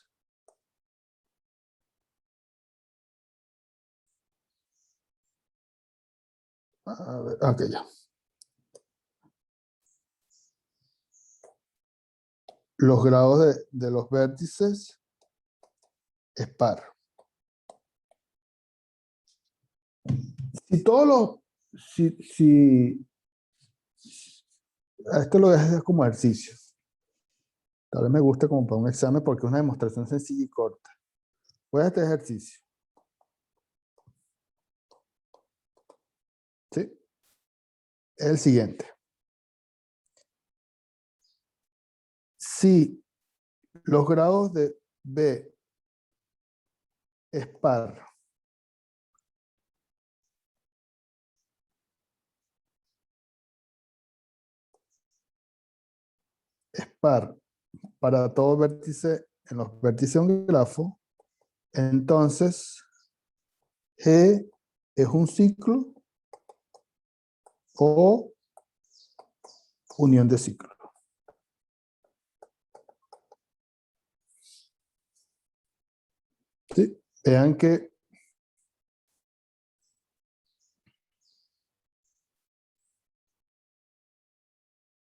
ok, ya. Los grados de los vértices es par. Si todos los... esto lo dejo como ejercicio. Tal vez me gusta como para un examen porque es una demostración sencilla y corta. Voy a este ejercicio. ¿Sí? Es el siguiente. Si los grados de B es par, para todo vértice en los vértices de un grafo, entonces G es un ciclo o unión de ciclos. ¿Sí? Vean que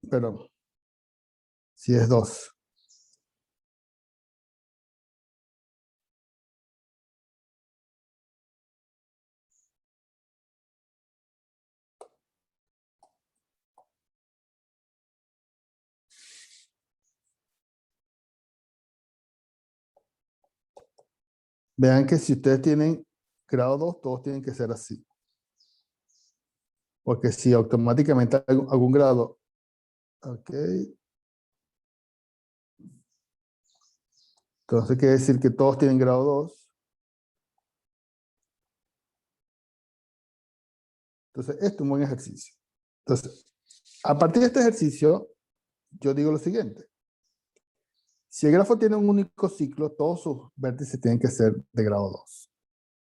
perdón, si es 2. Vean que si ustedes tienen grado 2, todos tienen que ser así. Porque si automáticamente algún grado, ok. Entonces quiere decir que todos tienen grado 2. Entonces, esto es un buen ejercicio. Entonces, a partir de este ejercicio, yo digo lo siguiente. Si el grafo tiene un único ciclo, todos sus vértices tienen que ser de grado 2.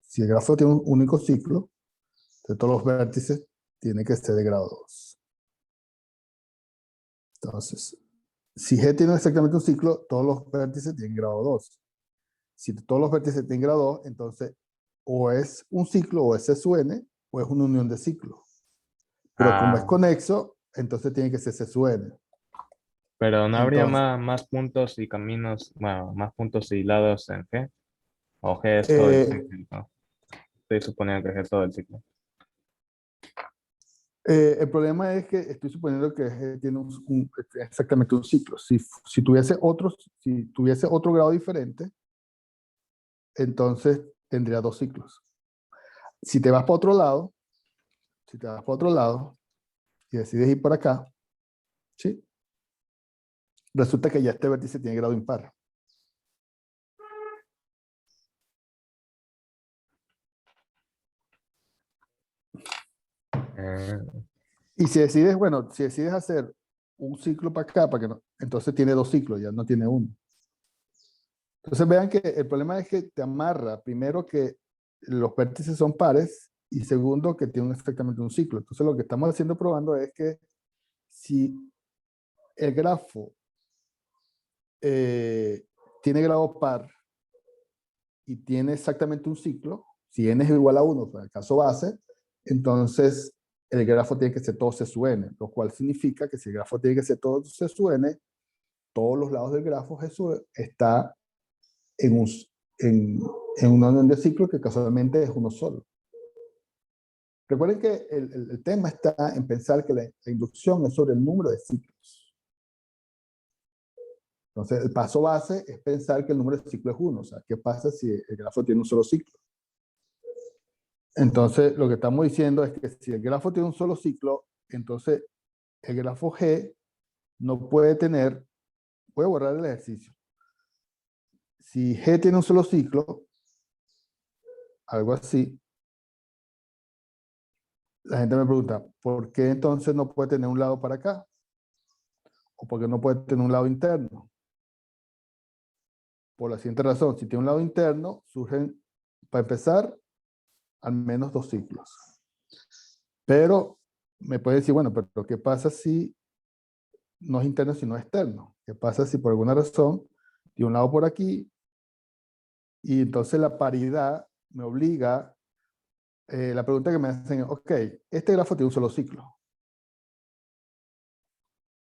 Si el grafo tiene un único ciclo, entonces todos los vértices tienen que ser de grado 2. Entonces, si G tiene exactamente un ciclo, todos los vértices tienen grado 2. Si todos los vértices tienen grado 2, entonces o es un ciclo o es S sub n, o es una unión de ciclos. Pero como es Ah, conexo, entonces tiene que ser C sub n. pero no habría Entonces, más puntos y caminos, bueno, más puntos y lados en G. O G es todo el eh, ciclo, ¿no? Estoy suponiendo que G es todo el ciclo. el problema es que estoy suponiendo que tiene exactamente un ciclo. Si tuviese otro grado diferente, entonces tendría dos ciclos. Si te vas para otro lado, si te vas para otro lado y decides ir por acá, ¿sí? Resulta que ya este vértice tiene grado impar. Eh, Y si decides, bueno, si decides hacer un ciclo para acá, para que no, entonces tiene dos ciclos, ya no tiene uno. Entonces vean que el problema es que te amarra, primero que los vértices son pares y segundo que tienen exactamente un ciclo. Entonces lo que estamos haciendo probando es que si el grafo tiene grado par y tiene exactamente un ciclo, si n es igual a 1, para el caso base, entonces el grafo tiene que ser todo C sub n, lo cual significa que si el grafo tiene que ser todo C sub n, todos los lados del grafo G está en, en una unión de ciclo que casualmente es uno solo. Recuerden que el tema está en pensar que la inducción es sobre el número de ciclos. Entonces, el paso base es pensar que el número de ciclos es 1. O sea, ¿qué pasa si el grafo tiene un solo ciclo? Entonces, lo que estamos diciendo es que si el grafo tiene un solo ciclo, entonces el grafo G no puede tener, voy a borrar el ejercicio. Si G tiene un solo ciclo, algo así, la gente me pregunta, ¿por qué entonces no puede tener un lado para acá? ¿O por qué no puede tener un lado interno? Por la siguiente razón, si tiene un lado interno, surgen, para empezar, al menos dos ciclos. Pero me puede decir, bueno, pero ¿qué pasa si no es interno sino externo? ¿Qué pasa si por alguna razón tiene un lado por aquí y entonces la paridad me obliga, la pregunta que me hacen es, ok, este grafo tiene un solo ciclo.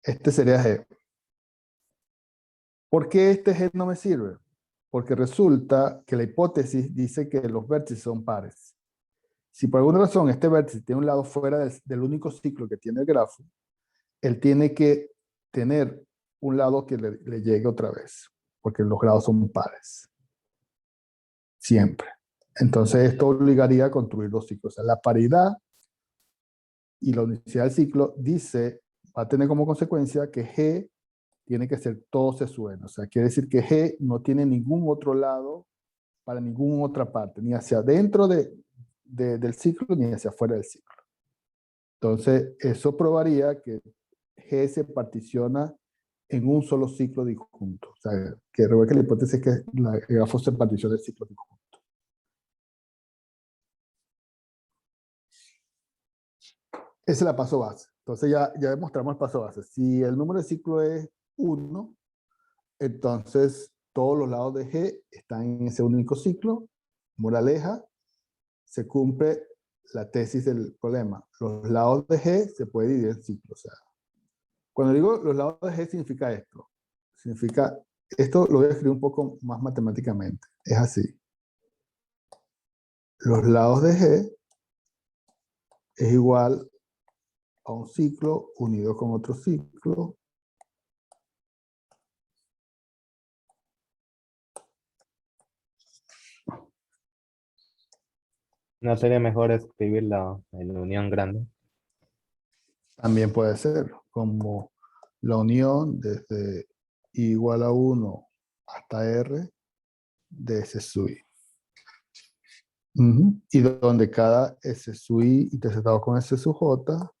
Este sería G. ¿Por qué este G no me sirve? Porque resulta que la hipótesis dice que los vértices son pares. Si por alguna razón este vértice tiene un lado fuera del único ciclo que tiene el grafo, él tiene que tener un lado que le llegue otra vez, porque los grados son pares. Siempre. Entonces esto obligaría a construir dos ciclos. O sea, la paridad y la unicidad del ciclo dice, va a tener como consecuencia que G tiene que ser todo C sub n. O sea, quiere decir que G no tiene ningún otro lado para ninguna otra parte, ni hacia adentro del ciclo, ni hacia afuera del ciclo. Entonces, eso probaría que G se particiona en un solo ciclo disjunto. O sea, que recuerda que la hipótesis es que el grafo se particiona en ciclo disjunto. Esa es la paso base. Entonces ya demostramos el paso base. Si el número de ciclo es 1, entonces todos los lados de G están en ese único ciclo. Moraleja, se cumple la tesis del problema. Los lados de G se pueden dividir en ciclos. O sea, cuando digo los lados de G significa esto. Significa, esto lo voy a escribir un poco más matemáticamente. Es así. Los lados de G es igual a un ciclo unido con otro ciclo. ¿No sería mejor escribir en la unión grande? También puede ser como la unión desde I igual a 1 hasta R de S sub I. Y donde cada S sub I interceptado con S sub J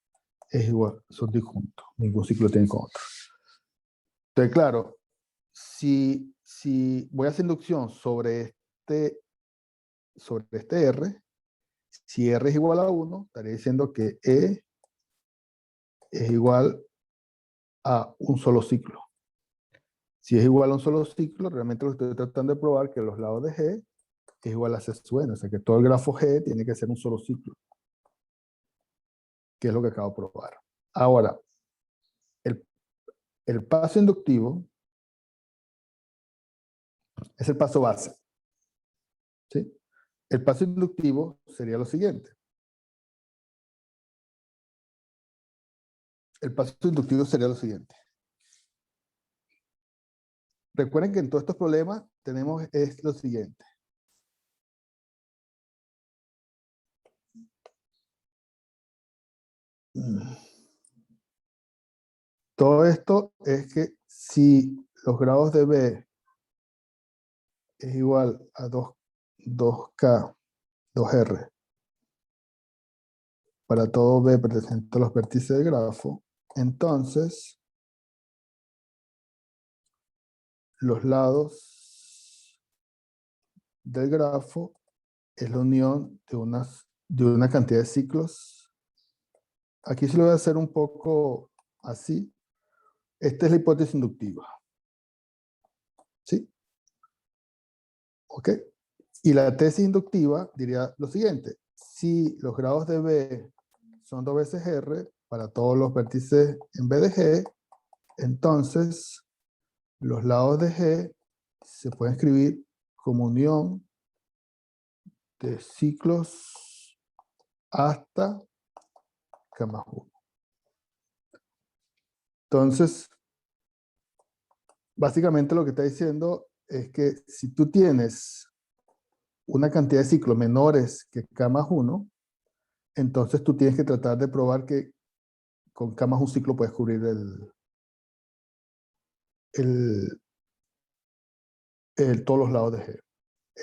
es igual, son disjuntos. Ningún ciclo tiene con otro. Entonces, claro, si voy a hacer inducción sobre este R, si R es igual a 1, estaré diciendo que E es igual a un solo ciclo. Si es igual a un solo ciclo, realmente lo estoy tratando de probar que los lados de G es igual a C sub n. O sea que todo el grafo G tiene que ser un solo ciclo. que es lo que acabo de probar. Ahora, el paso inductivo es el paso base. ¿Sí? El paso inductivo sería lo siguiente. El paso inductivo sería lo siguiente. Recuerden que en todos estos problemas tenemos es lo siguiente. Todo esto es que si los grados de B es igual a 2K, 2R, para todo B perteneciente a los vértices del grafo, entonces los lados del grafo es la unión de una cantidad de ciclos. Aquí se lo voy a hacer un poco así. Esta es la hipótesis inductiva. ¿Sí? ¿Ok? Y la tesis inductiva diría lo siguiente. Si los grados de B son 2 veces R para todos los vértices en B de G, entonces los lados de G se pueden escribir como unión de ciclos hasta K más 1. Entonces, básicamente lo que está diciendo es que si tú tienes una cantidad de ciclos menores que K más 1, entonces tú tienes que tratar de probar que con K más un ciclo puedes cubrir todos los lados de G.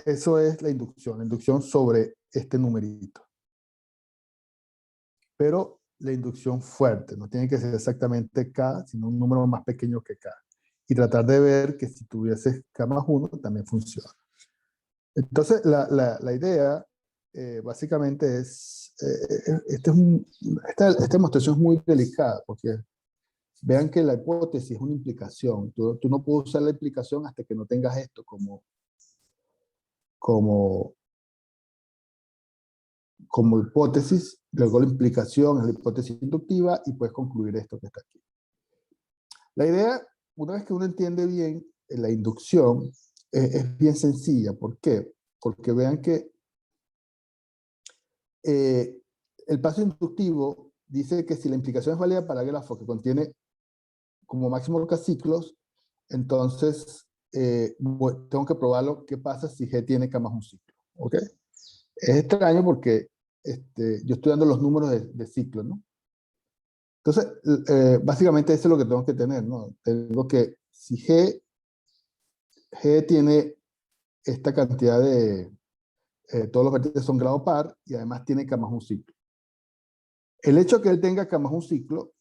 Eso es la inducción sobre este numerito. Pero la inducción fuerte, no tiene que ser exactamente K, sino un número más pequeño que K. Y tratar de ver que si tuvieses K más 1 también funciona. Entonces, la idea básicamente es, esta demostración es muy delicada, porque vean que la hipótesis es una implicación. Tú no puedes usar la implicación hasta que no tengas esto como hipótesis, luego la implicación es la hipótesis inductiva y puedes concluir esto que está aquí. La idea, una vez que uno entiende bien la inducción, es bien sencilla. ¿Por qué? Porque vean que el paso inductivo dice que si la implicación es válida para el grafo que contiene como máximo K ciclos, entonces tengo que probarlo qué pasa si G tiene K más un ciclo. ¿Ok? Es extraño porque yo estoy dando los números de ciclos, ¿no? Entonces, básicamente eso es lo que tengo que tener, ¿no? Tengo que, si G tiene esta cantidad de, todos los vértices son grado par y además tiene K más un ciclo. El hecho de que él tenga K más un ciclo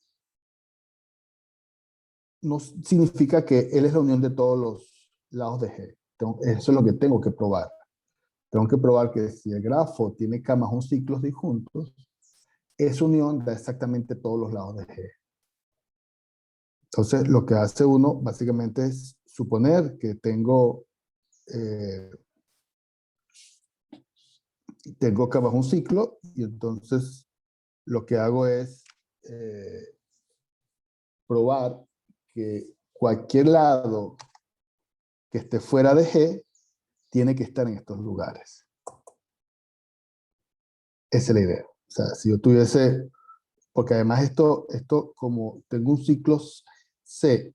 no significa que él es la unión de todos los lados de G. Eso es lo que tengo que probar. Tengo que probar que si el grafo tiene K más un ciclos disjuntos, esa unión da exactamente todos los lados de G. Entonces, lo que hace uno básicamente es suponer que tengo K más un ciclo y entonces lo que hago es probar que cualquier lado que esté fuera de G tiene que estar en estos lugares. Esa es la idea. O sea, si yo tuviese, porque además esto como tengo un ciclo C,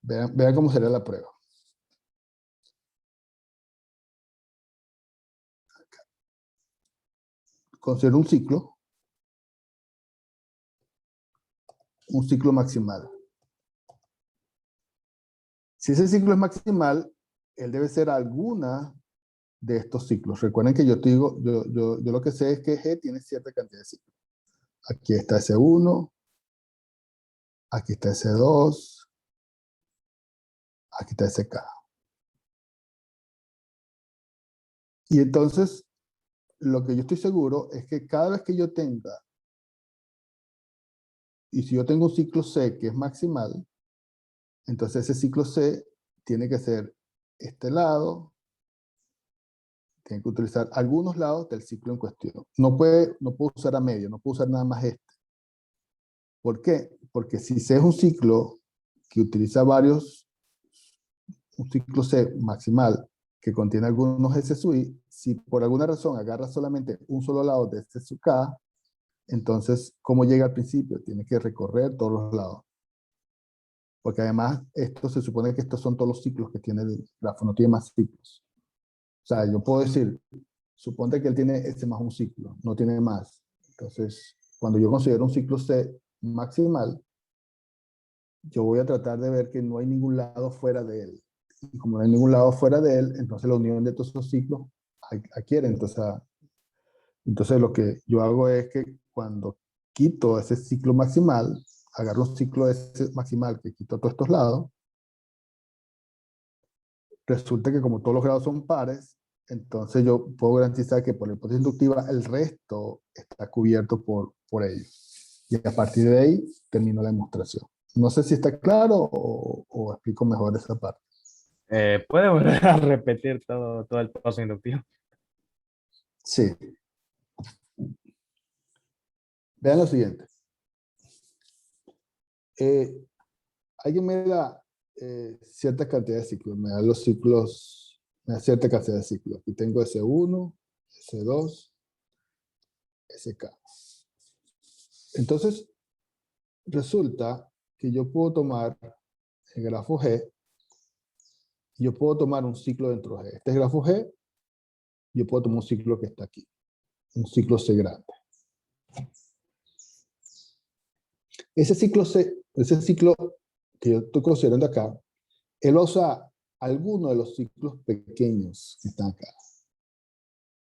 vean cómo sería la prueba. Considero un ciclo maximal. Si ese ciclo es maximal, él debe ser alguna de estos ciclos. Recuerden que yo lo que sé es que G tiene cierta cantidad de ciclos. Aquí está S1, aquí está S2, aquí está SK. Y entonces, lo que yo estoy seguro es que cada vez que yo tenga, y si yo tengo un ciclo C que es maximal, entonces ese ciclo C tiene que ser este lado, tiene que utilizar algunos lados del ciclo en cuestión. No puedo usar a medio, no puedo usar nada más este. ¿Por qué? Porque si C es un ciclo que utiliza varios, un ciclo C maximal que contiene algunos S sub I, si por alguna razón agarra solamente un solo lado de S sub K, entonces, ¿cómo llega al principio? Tiene que recorrer todos los lados. Porque además, esto se supone que estos son todos los ciclos que tiene el grafo, no tiene más ciclos. O sea, yo puedo decir, suponte que él tiene S más un ciclo, no tiene más. Entonces, cuando yo considero un ciclo C maximal, yo voy a tratar de ver que no hay ningún lado fuera de él. Y como no hay ningún lado fuera de él, entonces la unión de todos esos ciclos adquiere. Entonces lo que yo hago es que cuando quito ese ciclo maximal, agarro un ciclo ese maximal que quito todos estos lados, resulta que como todos los grados son pares, entonces yo puedo garantizar que por la hipótesis inductiva el resto está cubierto por ellos. Y a partir de ahí termino la demostración. No sé si está claro o explico mejor esa parte. ¿Puede volver a repetir todo el paso inductivo? Sí. Vean lo siguiente. Alguien me da cierta cantidad de ciclos, me da los ciclos, me da cierta cantidad de ciclos. Aquí tengo S1, S2, SK. Entonces, resulta que yo puedo tomar el grafo G, y yo puedo tomar un ciclo dentro de G. Este es grafo G, yo puedo tomar un ciclo que está aquí, un ciclo C grande. Ese ciclo que yo estoy considerando acá, él va a usar algunos de los ciclos pequeños que están acá,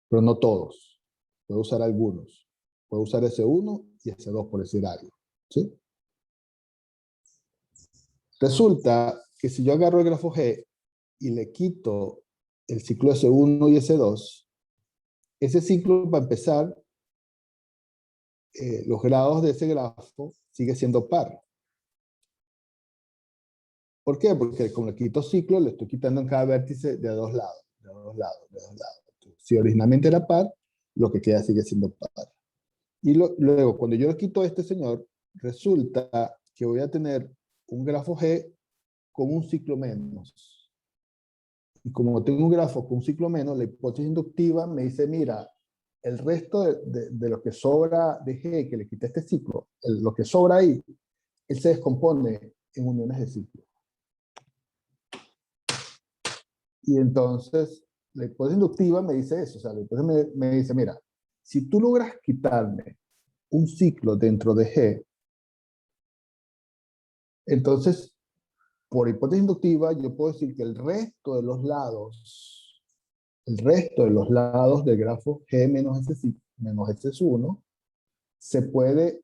pero no todos. Puede usar algunos. Puede usar S1 y S2 por decir algo. ¿Sí? Resulta que si yo agarro el grafo G y le quito el ciclo S1 y S2, ese ciclo, para empezar, los grados de ese grafo sigue siendo par. ¿Por qué? Porque como le quito ciclo, le estoy quitando en cada vértice de dos lados, de dos lados, de dos lados. Entonces, si originalmente era par, lo que queda sigue siendo par. Y luego, cuando yo le quito a este señor, resulta que voy a tener un grafo G con un ciclo menos. Y como tengo un grafo con un ciclo menos, la hipótesis inductiva me dice, mira, el resto de lo que sobra de G, que le quité este ciclo, lo que sobra ahí, él se descompone en uniones de ciclo. Y entonces, la hipótesis inductiva me dice eso. O sea, la hipótesis me dice, mira, si tú logras quitarme un ciclo dentro de G, entonces, por hipótesis inductiva, yo puedo decir que el resto de los lados del grafo G menos S1 se puede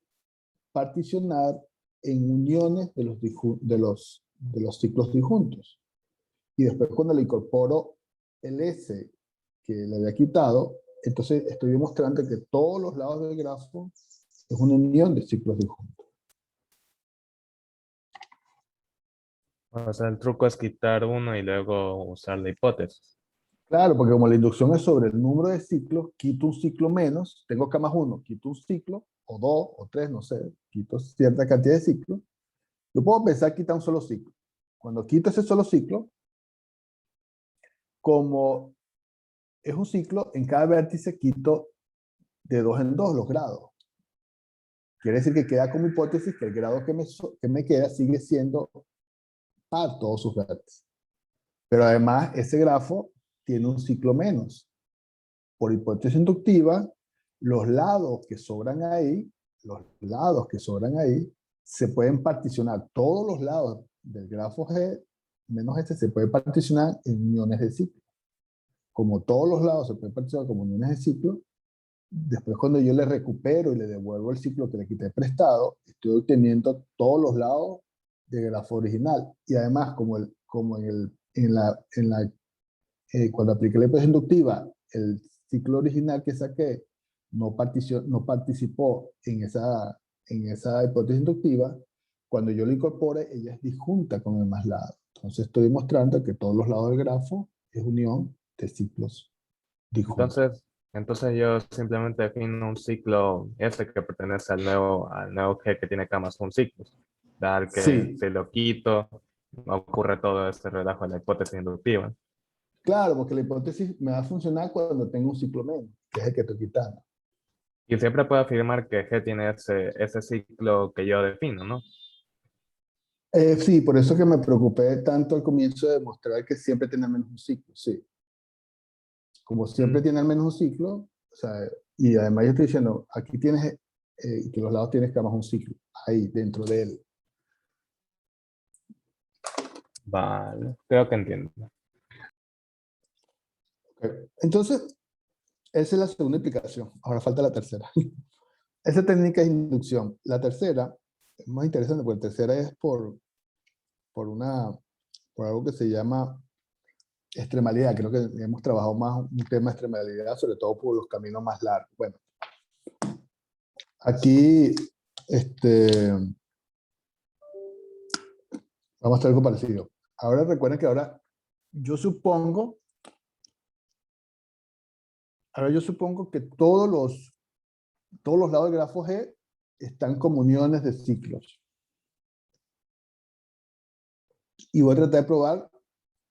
particionar en uniones de los ciclos disjuntos. Y después cuando le incorporo el S que le había quitado, entonces estoy demostrando que todos los lados del grafo es una unión de ciclos disjuntos. O sea, el truco es quitar uno y luego usar la hipótesis. Claro, porque como la inducción es sobre el número de ciclos, quito un ciclo menos, tengo K más 1, quito un ciclo, o 2, o 3, no sé, quito cierta cantidad de ciclos. Yo puedo pensar quitar un solo ciclo. Cuando quito ese solo ciclo, como es un ciclo, en cada vértice quito de 2 en 2 los grados. Quiere decir que queda como hipótesis que el grado que me queda sigue siendo par todos sus vértices. Pero además, ese grafo tiene un ciclo menos. Por hipótesis inductiva, los lados que sobran ahí, se pueden particionar. Todos los lados del grafo G menos este se puede particionar en uniones de ciclo. Como todos los lados se pueden particionar como uniones de ciclo, después cuando yo le recupero y le devuelvo el ciclo que le quité prestado, estoy obteniendo todos los lados del grafo original. Y además, cuando apliqué la hipótesis inductiva, el ciclo original que saqué no participó en esa hipótesis inductiva, cuando yo la incorpore, ella es disjunta con el más lado. Entonces estoy demostrando que todos los lados del grafo es unión de ciclos disjunto. Entonces yo simplemente defino un ciclo S que pertenece al nuevo G que tiene K más un ciclo. Dar que Sí, si lo quito, ocurre todo este relajo de la hipótesis inductiva. claro, porque la hipótesis me va a funcionar cuando tengo un ciclo menos, que es el que estoy quitando. Y siempre puedo afirmar que G tiene ese ciclo que yo defino, ¿no? Sí, por eso que me preocupé tanto al comienzo de demostrar que siempre tiene al menos un ciclo, sí. Como siempre Mm, tiene al menos un ciclo, o sea, y además yo estoy diciendo, aquí tienes, que los lados tienes que más un ciclo, ahí, dentro de él. vale, creo que entiendo. Ok. Entonces, esa es la segunda implicación. Ahora falta la tercera. Esa técnica es inducción. La tercera es más interesante porque la tercera es por, una, por algo que se llama extremalidad. Creo que hemos trabajado más un tema de extremalidad, sobre todo por los caminos más largos. Bueno, aquí vamos a hacer algo parecido. Ahora recuerden que yo supongo, yo supongo que todos los lados del grafo G están como uniones de ciclos. Y voy a tratar de probar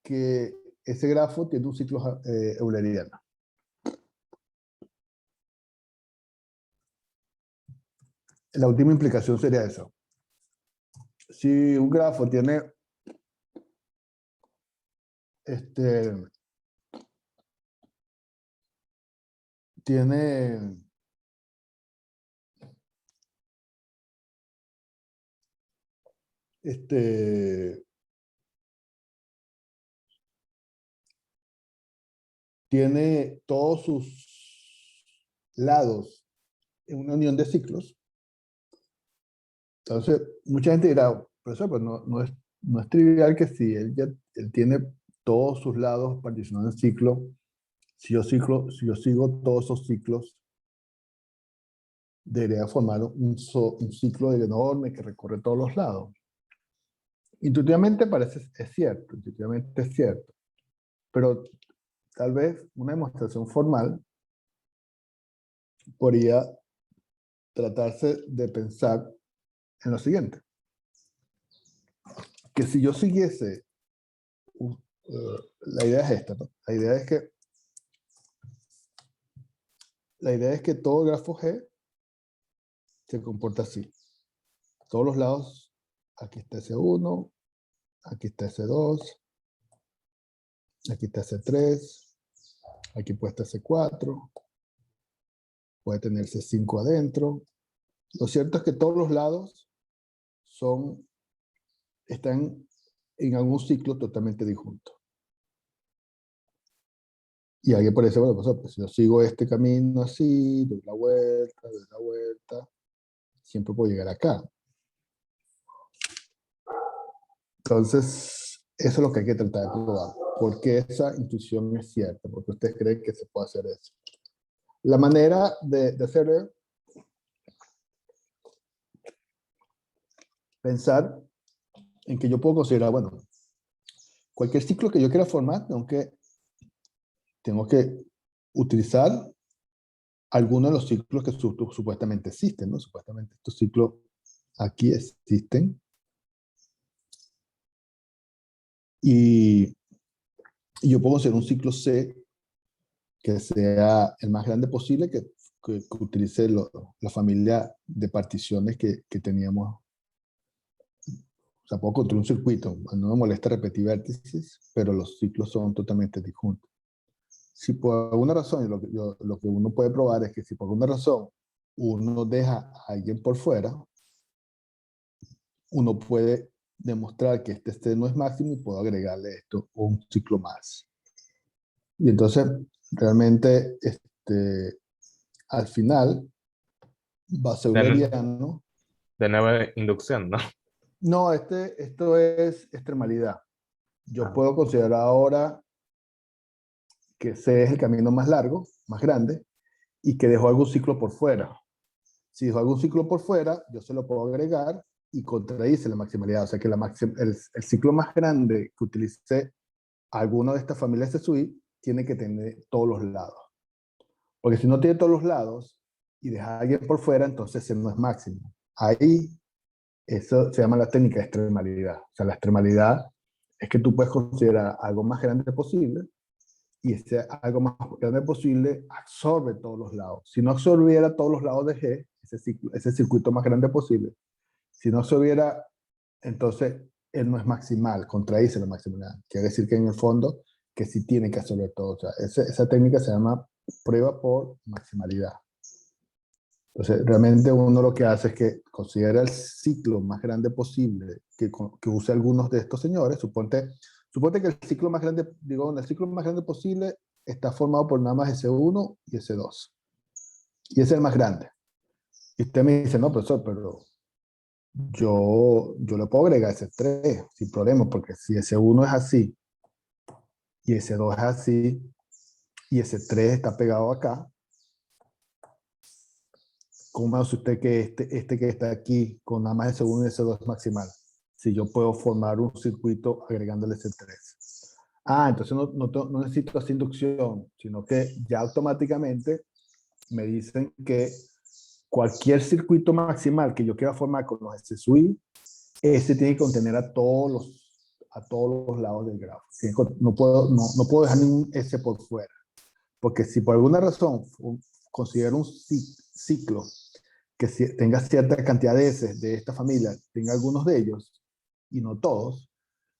que ese grafo tiene un ciclo euleriano. La última implicación sería eso. Si un grafo este, tiene este, tiene todos sus lados en una unión de ciclos, entonces mucha gente dirá, profesor, pues no es trivial que si él tiene todos sus lados particionados en ciclos, si yo sigo todos esos ciclos, debería formar un ciclo enorme que recorre todos los lados. Intuitivamente intuitivamente es cierto, pero tal vez una demostración formal podría tratarse de pensar en lo siguiente, que si yo siguiese, la idea es esta, ¿no? La idea es que todo grafo G se comporta así. Todos los lados, aquí está S1, aquí está S2, aquí está S3, aquí puede estar S4, puede tener C5 adentro. Lo cierto es que todos los lados están en algún ciclo totalmente disjunto. Y alguien puede decir, bueno, pues si yo sigo este camino así, doy la vuelta, siempre puedo llegar acá. Entonces, eso es lo que hay que tratar de probar. ¿Por qué esa intuición es cierta? Porque ustedes creen que se puede hacer eso. La manera de hacerlo es pensar en que yo puedo considerar, bueno, cualquier ciclo que yo quiera formar, tengo que utilizar algunos de los ciclos que supuestamente existen, ¿no? Supuestamente estos ciclos aquí existen. Y yo puedo hacer un ciclo C que sea el más grande posible, que utilice la familia de particiones que teníamos. O sea, puedo construir un circuito, no me molesta repetir vértices, pero los ciclos son totalmente disjuntos. Si por alguna razón, lo que uno puede probar es que si por alguna razón uno deja a alguien por fuera, uno puede demostrar que este C no es máximo y puedo agregarle esto o un ciclo más. Y entonces, realmente, al final, va a ser De, euleriano. de nueva inducción, ¿no? No, esto es extremalidad. Yo Ah, puedo considerar ahora que C es el camino más largo, más grande, y que dejó algún ciclo por fuera. Si dejó algún ciclo por fuera, yo se lo puedo agregar y contradice la maximalidad. O sea que el ciclo más grande que utilicé alguna de estas familias de SUI tiene que tener todos los lados. Porque si no tiene todos los lados y deja a alguien por fuera, entonces ese no es máximo. Ahí, eso se llama la técnica de extremalidad. O sea, la extremalidad es que tú puedes considerar algo más grande posible y ese algo más grande posible absorbe todos los lados. Si no absorbiera todos los lados de G, ese circuito más grande posible, si no absorbiera, entonces él no es maximal, contradice la maximalidad. Quiere decir que en el fondo, que sí tiene que absorber todo. O sea, esa técnica se llama prueba por maximalidad. Entonces, realmente uno lo que hace es que considera el ciclo más grande posible que use algunos de estos señores. Suponte que el ciclo más grande, digo, el ciclo más grande posible está formado por nada más S1 y S2. Y ese es el más grande. Y usted me dice, no, profesor, pero yo le puedo agregar S3 sin problema, porque si S1 es así, y S2 es así, y S3 está pegado acá, ¿cómo hace usted que este que está aquí con nada más S1 y S2 maximal? Si yo puedo formar un circuito agregándole S3. Ah, entonces no necesito esa inducción, sino que ya automáticamente me dicen que cualquier circuito maximal que yo quiera formar con los SSUI, ese tiene que contener a todos los lados del grafo. No puedo dejar ningún S por fuera. Porque si por alguna razón considero un ciclo que tenga cierta cantidad de S de esta familia, tenga algunos de ellos y no todos,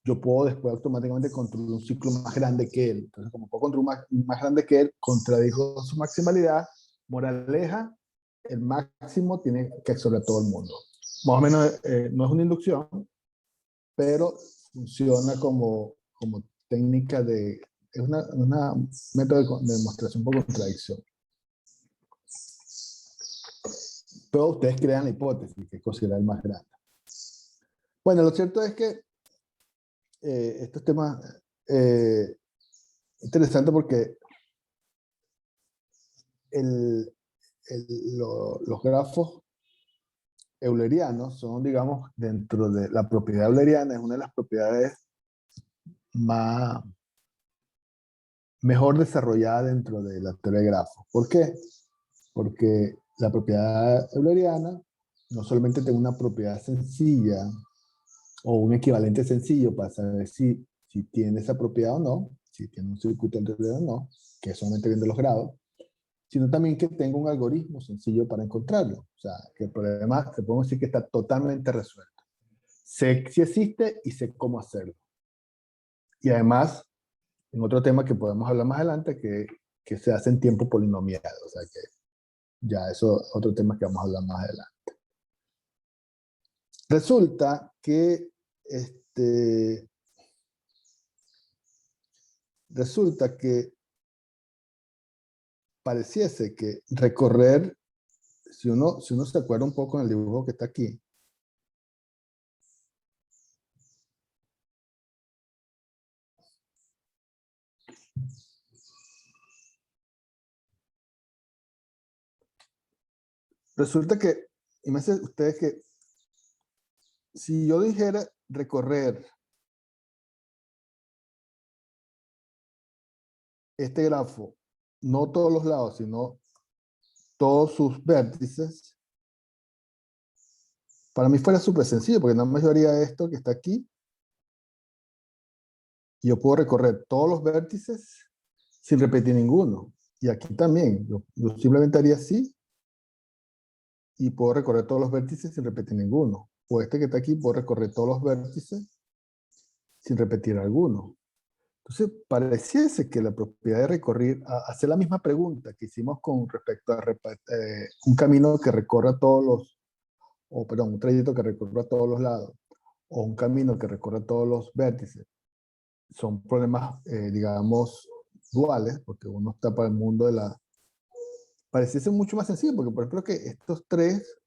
yo puedo después automáticamente construir un ciclo más grande que él. Entonces, como puedo construir más grande que él, contradijo su maximalidad. Moraleja, el máximo tiene que absorber a todo el mundo. Más o menos, no es una inducción, pero funciona como técnica de... Es una método de demostración por contradicción. Pero ustedes crean la hipótesis que es considerar el más grande. Bueno, lo cierto es que estos temas interesantes porque los grafos eulerianos son, digamos, dentro de la propiedad euleriana, es una de las propiedades mejor desarrollada dentro de la teoría de grafos. ¿Por qué? Porque la propiedad euleriana no solamente tiene una propiedad sencilla o un equivalente sencillo para saber si tiene esa propiedad o no, si tiene un circuito euleriano o no, que es solamente viendo los grados, sino también que tenga un algoritmo sencillo para encontrarlo. O sea, que el problema se puede decir que está totalmente resuelto. Sé si existe y sé cómo hacerlo. Y además, en otro tema que podemos hablar más adelante, que se hace en tiempo polinomial. O sea que ya eso es otro tema que vamos a hablar más adelante. Resulta que pareciese que recorrer, si uno se acuerda un poco en el dibujo que está aquí, resulta que, imagínense ustedes que si yo dijera recorrer este grafo, no todos los lados, sino todos sus vértices, para mí fuera súper sencillo, porque nada más yo haría esto que está aquí, y yo puedo recorrer todos los vértices sin repetir ninguno. Y aquí también, yo simplemente haría así, y puedo recorrer todos los vértices sin repetir ninguno. O este que está aquí, puedo recorrer todos los vértices sin repetir alguno. Entonces, pareciese que la propiedad de recorrer, hacer la misma pregunta que hicimos con respecto a un camino que recorra un trayecto que recorra todos los lados, o un camino que recorra todos los vértices, son problemas, digamos, duales, porque uno está para el mundo de la... Pareciese mucho más sencillo, porque por ejemplo que estos tres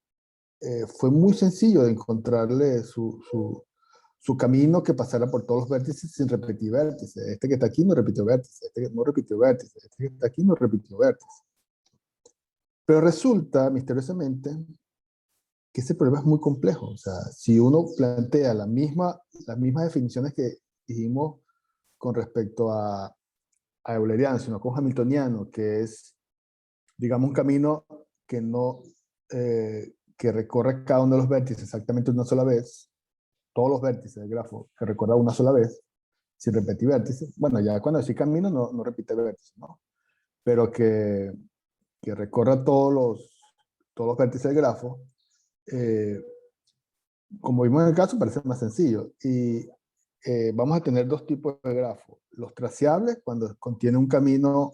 fue muy sencillo de encontrarle su camino que pasara por todos los vértices sin repetir vértices. Este que está aquí no repitió vértices, este que no repitió vértices, este que está aquí no repitió vértices. Pero resulta, misteriosamente, que ese problema es muy complejo. O sea, si uno plantea las mismas definiciones que dijimos con respecto a euleriano, sino con hamiltoniano, que es digamos, un camino que no, que recorre cada uno de los vértices exactamente una sola vez, todos los vértices del grafo que recorra una sola vez, sin repetir vértices. Bueno, ya cuando decís camino no repite vértices, ¿no? Pero que recorra todos los vértices del grafo, como vimos en el caso, parece más sencillo. Y vamos a tener dos tipos de grafos. Los traciables, cuando contiene un camino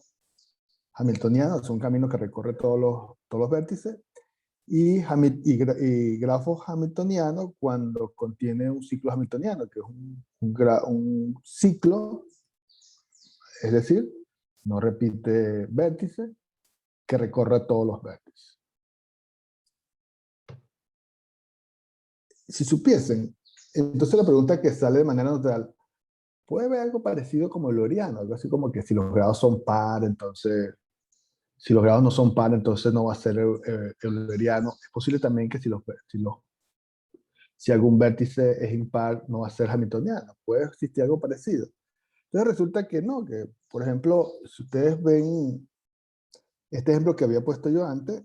hamiltoniano, es un camino que recorre todos los vértices, y grafos hamiltonianos cuando contiene un ciclo hamiltoniano, que es un ciclo, es decir, no repite vértices, que recorre todos los vértices. Si supiesen, entonces la pregunta que sale de manera natural, ¿puede haber algo parecido como el euleriano? Algo así como que si los grados son par, entonces, si los grados no son par, entonces no va a ser euleriano. Es posible también que si algún vértice es impar, no va a ser hamiltoniano. Puede existir algo parecido. Entonces resulta que no, que por ejemplo, si ustedes ven este ejemplo que había puesto yo antes,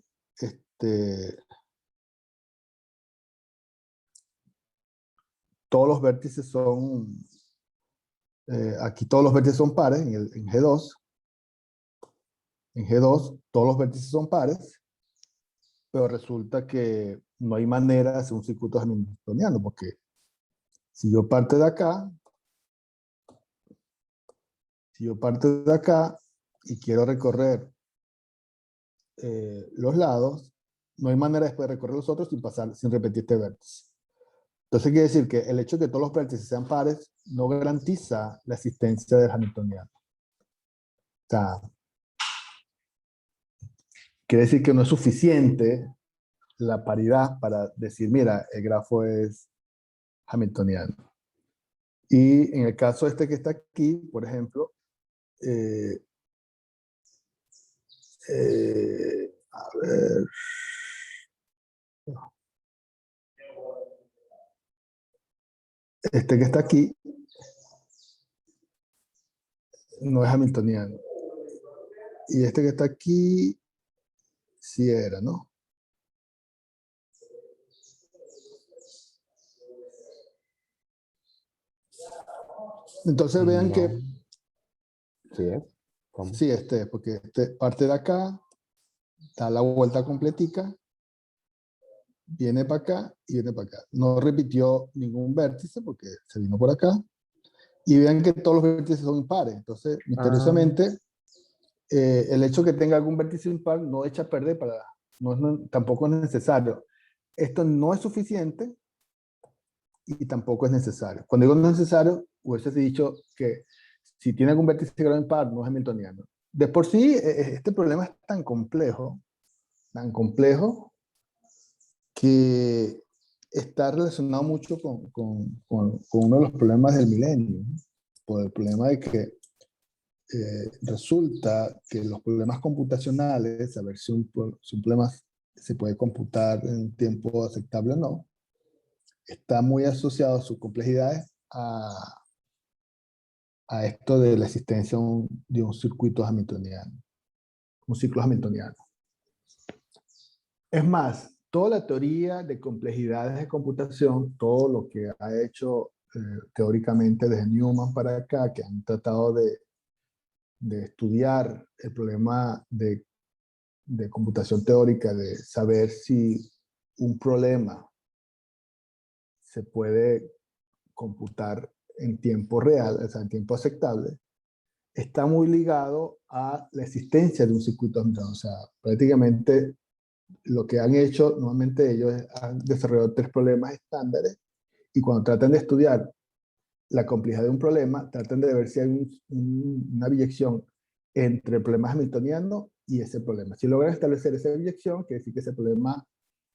todos los vértices son, aquí todos los vértices son pares, en G2. En G2 todos los vértices son pares, pero resulta que no hay manera de hacer un circuito hamiltoniano, porque si yo parto de acá, y quiero recorrer los lados, no hay manera después de recorrer los otros sin repetir este vértice. Entonces quiere decir que el hecho de que todos los vértices sean pares no garantiza la existencia del hamiltoniano. O sea, quiere decir que no es suficiente la paridad para decir, mira, el grafo es hamiltoniano. Y en el caso este que está aquí, por ejemplo, a ver, este que está aquí no es hamiltoniano. Y este que está aquí sí era, ¿no? Entonces vean que Sí, ¿cómo? sí, porque parte de acá, da la vuelta completica, viene para acá y viene para acá. No repitió ningún vértice porque se vino por acá. Y vean que todos los vértices son impares. Entonces, misteriosamente, el hecho que tenga algún vértice impar no echa a perder tampoco es necesario. Esto no es suficiente y tampoco es necesario. Cuando digo no es necesario, hubiese dicho que si tiene algún vértice grado impar, no es hamiltoniano. De por sí, este problema es tan complejo, que está relacionado mucho con uno de los problemas del milenio, ¿no? Por el problema de que resulta que los problemas computacionales, a ver si un problema se puede computar en tiempo aceptable o no, está muy asociado a sus complejidades a esto de la existencia de un circuito hamiltoniano, un ciclo hamiltoniano. Es más, toda la teoría de complejidades de computación, todo lo que ha hecho teóricamente desde Newman para acá, que han tratado de estudiar el problema de computación teórica, de saber si un problema se puede computar en tiempo real, o sea, en tiempo aceptable, está muy ligado a la existencia de un circuito hamiltoniano. O sea, prácticamente lo que han hecho, normalmente ellos han desarrollado 3 problemas estándares y cuando tratan de estudiar la complejidad de un problema, tratan de ver si hay una biyección entre el problema hamiltoniano y ese problema. Si logran establecer esa biyección, quiere decir que ese problema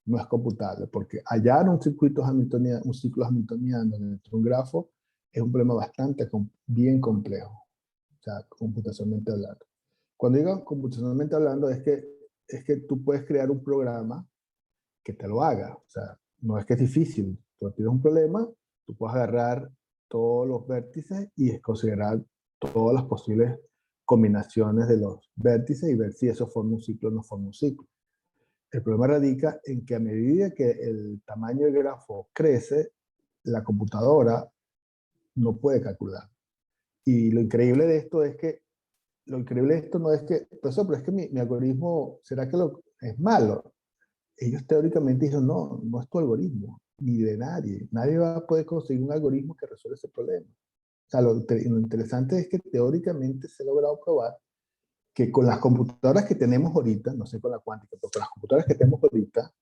no es computable, porque hallar un ciclo hamiltoniano dentro de un grafo es un problema bastante bien complejo, o sea, computacionalmente hablando. Cuando digo computacionalmente hablando, es que tú puedes crear un programa que te lo haga. O sea, no es que es difícil. Tú tienes un problema, tú puedes agarrar todos los vértices y considerar todas las posibles combinaciones de los vértices y ver si eso forma un ciclo o no forma un ciclo. El problema radica en que a medida que el tamaño del grafo crece, la computadora no puede calcular. Y lo increíble de esto es que, lo increíble de esto no es que, profesor, pero es que mi algoritmo, ¿será que es malo? Ellos teóricamente dicen, no, no es tu algoritmo, ni de nadie. Nadie va a poder conseguir un algoritmo que resuelva ese problema. O sea, lo interesante es que teóricamente se ha logrado probar que con las computadoras que tenemos ahorita, no sé con la cuántica, pero con las computadoras que tenemos ahorita,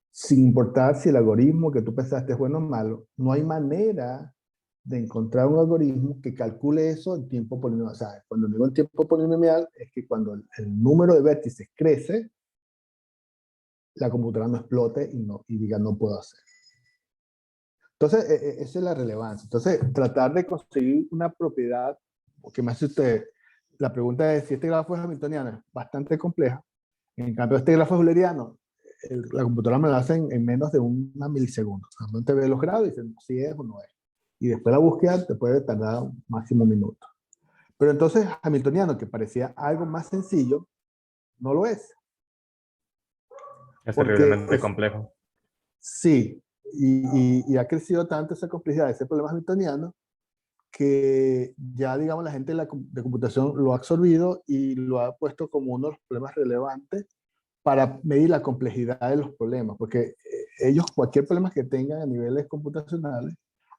sin importar si el algoritmo que tú pensaste es bueno o malo, no hay manera de encontrar un algoritmo que calcule eso en tiempo polinomial. O sea, cuando digo en tiempo polinomial, es que cuando el número de vértices crece, la computadora no explote y diga no puedo hacer. Entonces, esa es la relevancia. Entonces, tratar de conseguir una propiedad, porque me hace usted, la pregunta es si este grafo es hamiltoniano, es bastante compleja. En cambio, este grafo es euleriano, la computadora me lo hace en menos de una milisegundo. Cuando te ve los grados y dice si es o no es. Y después la búsqueda te puede tardar máximo un minuto. Pero entonces, hamiltoniano, que parecía algo más sencillo, no lo es. Es Porque terriblemente complejo. sí, y ha crecido tanto esa complejidad, ese problema hamiltoniano, que ya, digamos, la gente de computación lo ha absorbido y lo ha puesto como uno de los problemas relevantes para medir la complejidad de los problemas, porque ellos, cualquier problema que tengan a niveles computacionales,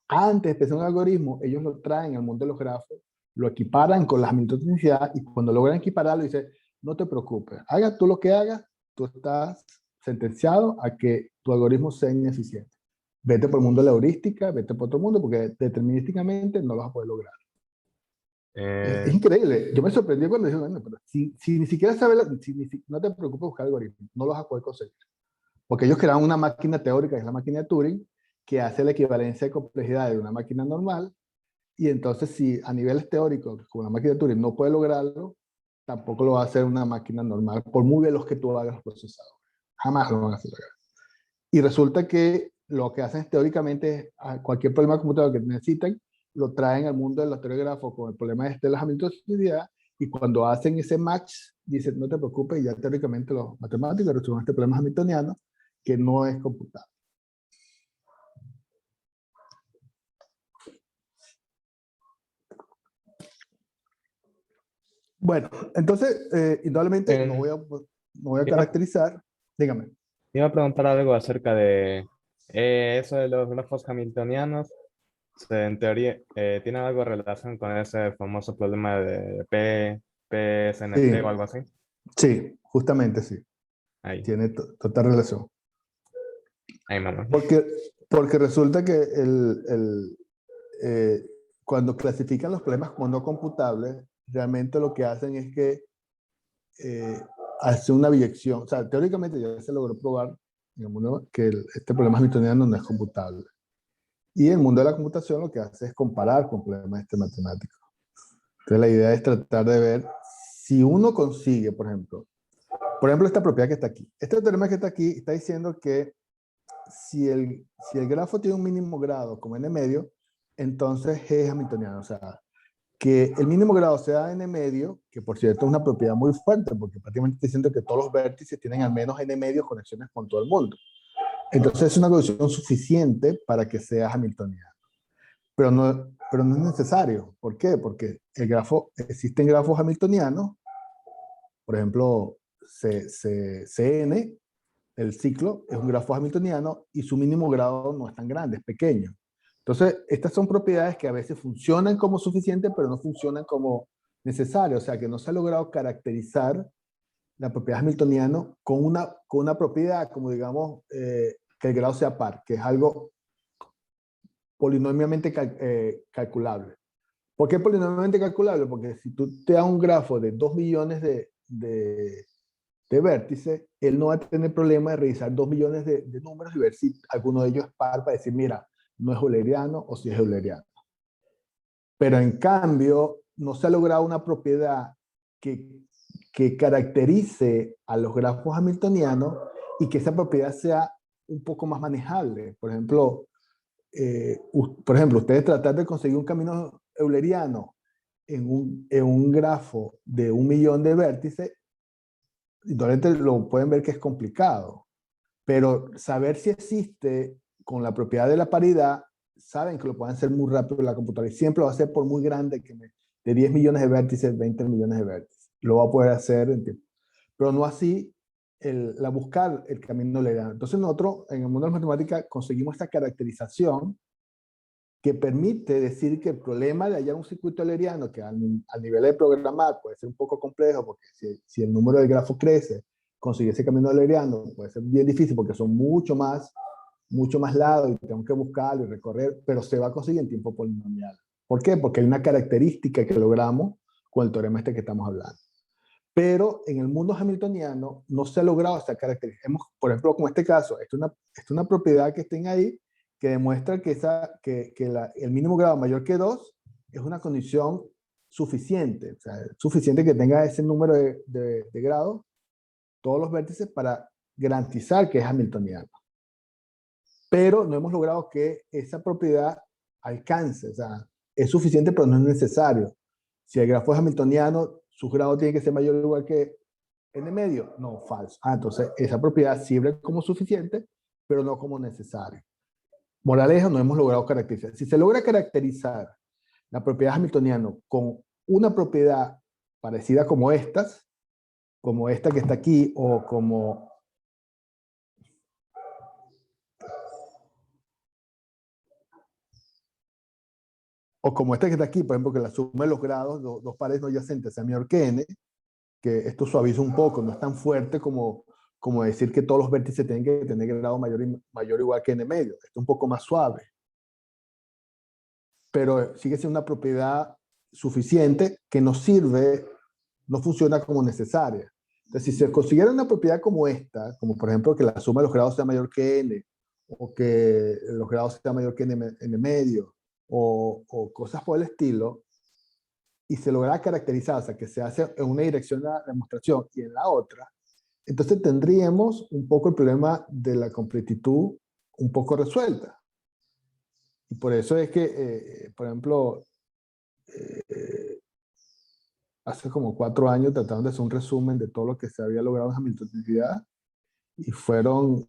antes de hacer un algoritmo, ellos lo traen al mundo de los grafos, lo equiparan con la hamiltonicidad y cuando logran equipararlo, dicen, no te preocupes, haga tú lo que hagas, tú estás sentenciado a que tu algoritmo sea ineficiente. Vete por el mundo de la heurística, vete por otro mundo, porque determinísticamente no lo vas a poder lograr. Es increíble. Yo me sorprendí cuando dije, bueno, pero si ni siquiera sabes, no te preocupes buscar algoritmos, no los vas a poder conseguir. Porque ellos crearon una máquina teórica, que es la máquina de Turing, que hace la equivalencia de complejidad de una máquina normal, y entonces si a niveles teóricos, como la máquina de Turing no puede lograrlo, tampoco lo va a hacer una máquina normal, por muy veloz que tú hagas los procesadores. Jamás lo van a hacer lograr. Y resulta que lo que hacen teóricamente es a cualquier problema computador que necesiten, lo traen al mundo de los teógrafos con el problema de la hamiltonicidad, y cuando hacen ese match, dicen, no te preocupes, ya teóricamente los matemáticos resuelven este problema hamiltoniano que no es computable. Bueno, entonces, indudablemente no voy a caracterizar, dígame. Iba a preguntar algo acerca de eso de los grafos hamiltonianos. En teoría, ¿tiene algo de relación con ese famoso problema de PSNT o Sí, algo así? sí, justamente sí, Ahí, tiene total relación. ahí, mamá. Porque resulta que eh, cuando clasifican los problemas como no computables, realmente lo que hacen es que hacen una biyección. O sea, teóricamente ya se logró probar digamos, ¿no? que este problema hamiltoniano no es computable. Y el mundo de la computación lo que hace es comparar con problemas matemáticos. Entonces la idea es tratar de ver si uno consigue, por ejemplo, esta propiedad que está aquí. Este teorema que está aquí está diciendo que si el grafo tiene un mínimo grado como n medio, entonces G es hamiltoniano. O sea, que el mínimo grado sea n medio, que por cierto es una propiedad muy fuerte, porque prácticamente está diciendo que todos los vértices tienen al menos n medio conexiones con todo el mundo. Entonces es una condición suficiente para que sea hamiltoniano. Pero no es necesario. ¿Por qué? Porque existen grafos hamiltonianos, por ejemplo, Cn, el ciclo, es un grafo hamiltoniano y su mínimo grado no es tan grande, es pequeño. Entonces, estas son propiedades que a veces funcionan como suficientes, pero no funcionan como necesarias. O sea, que no se ha logrado caracterizar la propiedad hamiltoniana con una propiedad, como digamos, que el grado sea par, que es algo polinomialmente calculable. ¿Por qué polinomialmente calculable? Porque si tú te das un grafo de 2 millones de vértices, él no va a tener problema de revisar 2 millones de números y ver si alguno de ellos es par para decir, mira, no es euleriano o si es euleriano. Pero en cambio, no se ha logrado una propiedad que caracterice a los grafos hamiltonianos y que esa propiedad sea un poco más manejable. Por ejemplo, ustedes tratan de conseguir un camino euleriano en un grafo de 1 millón de vértices, entonces lo pueden ver que es complicado. Pero saber si existe con la propiedad de la paridad, saben que lo pueden hacer muy rápido en la computadora y siempre lo va a hacer por muy grande de 10 millones de vértices, 20 millones de vértices. Lo va a poder hacer en tiempo. Pero no así buscar el camino legal. Entonces nosotros en el mundo de la matemática conseguimos esta caracterización que permite decir que el problema de hallar un circuito euleriano que al nivel de programar puede ser un poco complejo, porque si el número del grafo crece, conseguir ese camino euleriano puede ser bien difícil porque son mucho más lados y tenemos que buscarlo y recorrer, pero se va a conseguir en tiempo polinomial. ¿Por qué? Porque hay una característica que logramos con el teorema este que estamos hablando. Pero en el mundo hamiltoniano no se ha logrado esta característica. Por ejemplo, como este caso, es una propiedad que estén ahí que demuestra que el mínimo grado mayor que 2 es una condición suficiente. O sea, suficiente que tenga ese número de grados, todos los vértices, para garantizar que es hamiltoniano. Pero no hemos logrado que esa propiedad alcance. O sea, es suficiente, pero no es necesario. Si el grafo es hamiltoniano, su grado tiene que ser mayor o igual que n medio. No, falso. Entonces, esa propiedad sirve como suficiente, pero no como necesario. Moraleja, no hemos logrado caracterizar. Si se logra caracterizar la propiedad hamiltoniana con una propiedad parecida como esta que está aquí, o como esta que está aquí, por ejemplo, que la suma de los grados, dos pares no adyacentes, sea mayor que n, que esto suaviza un poco, no es tan fuerte como decir que todos los vértices tienen que tener grado mayor o igual que n medio. Esto es un poco más suave. Pero sigue siendo una propiedad suficiente que nos sirve, no funciona como necesaria. Entonces, si se consiguiera una propiedad como esta, como por ejemplo que la suma de los grados sea mayor que n, o que los grados sean mayor que n medio, o cosas por el estilo, y se logra caracterizar, o sea, que se hace en una dirección la demostración y en la otra, entonces tendríamos un poco el problema de la completitud un poco resuelta. Y por eso es que, por ejemplo, hace como 4 años trataron de hacer un resumen de todo lo que se había logrado en hamiltonianidad y fueron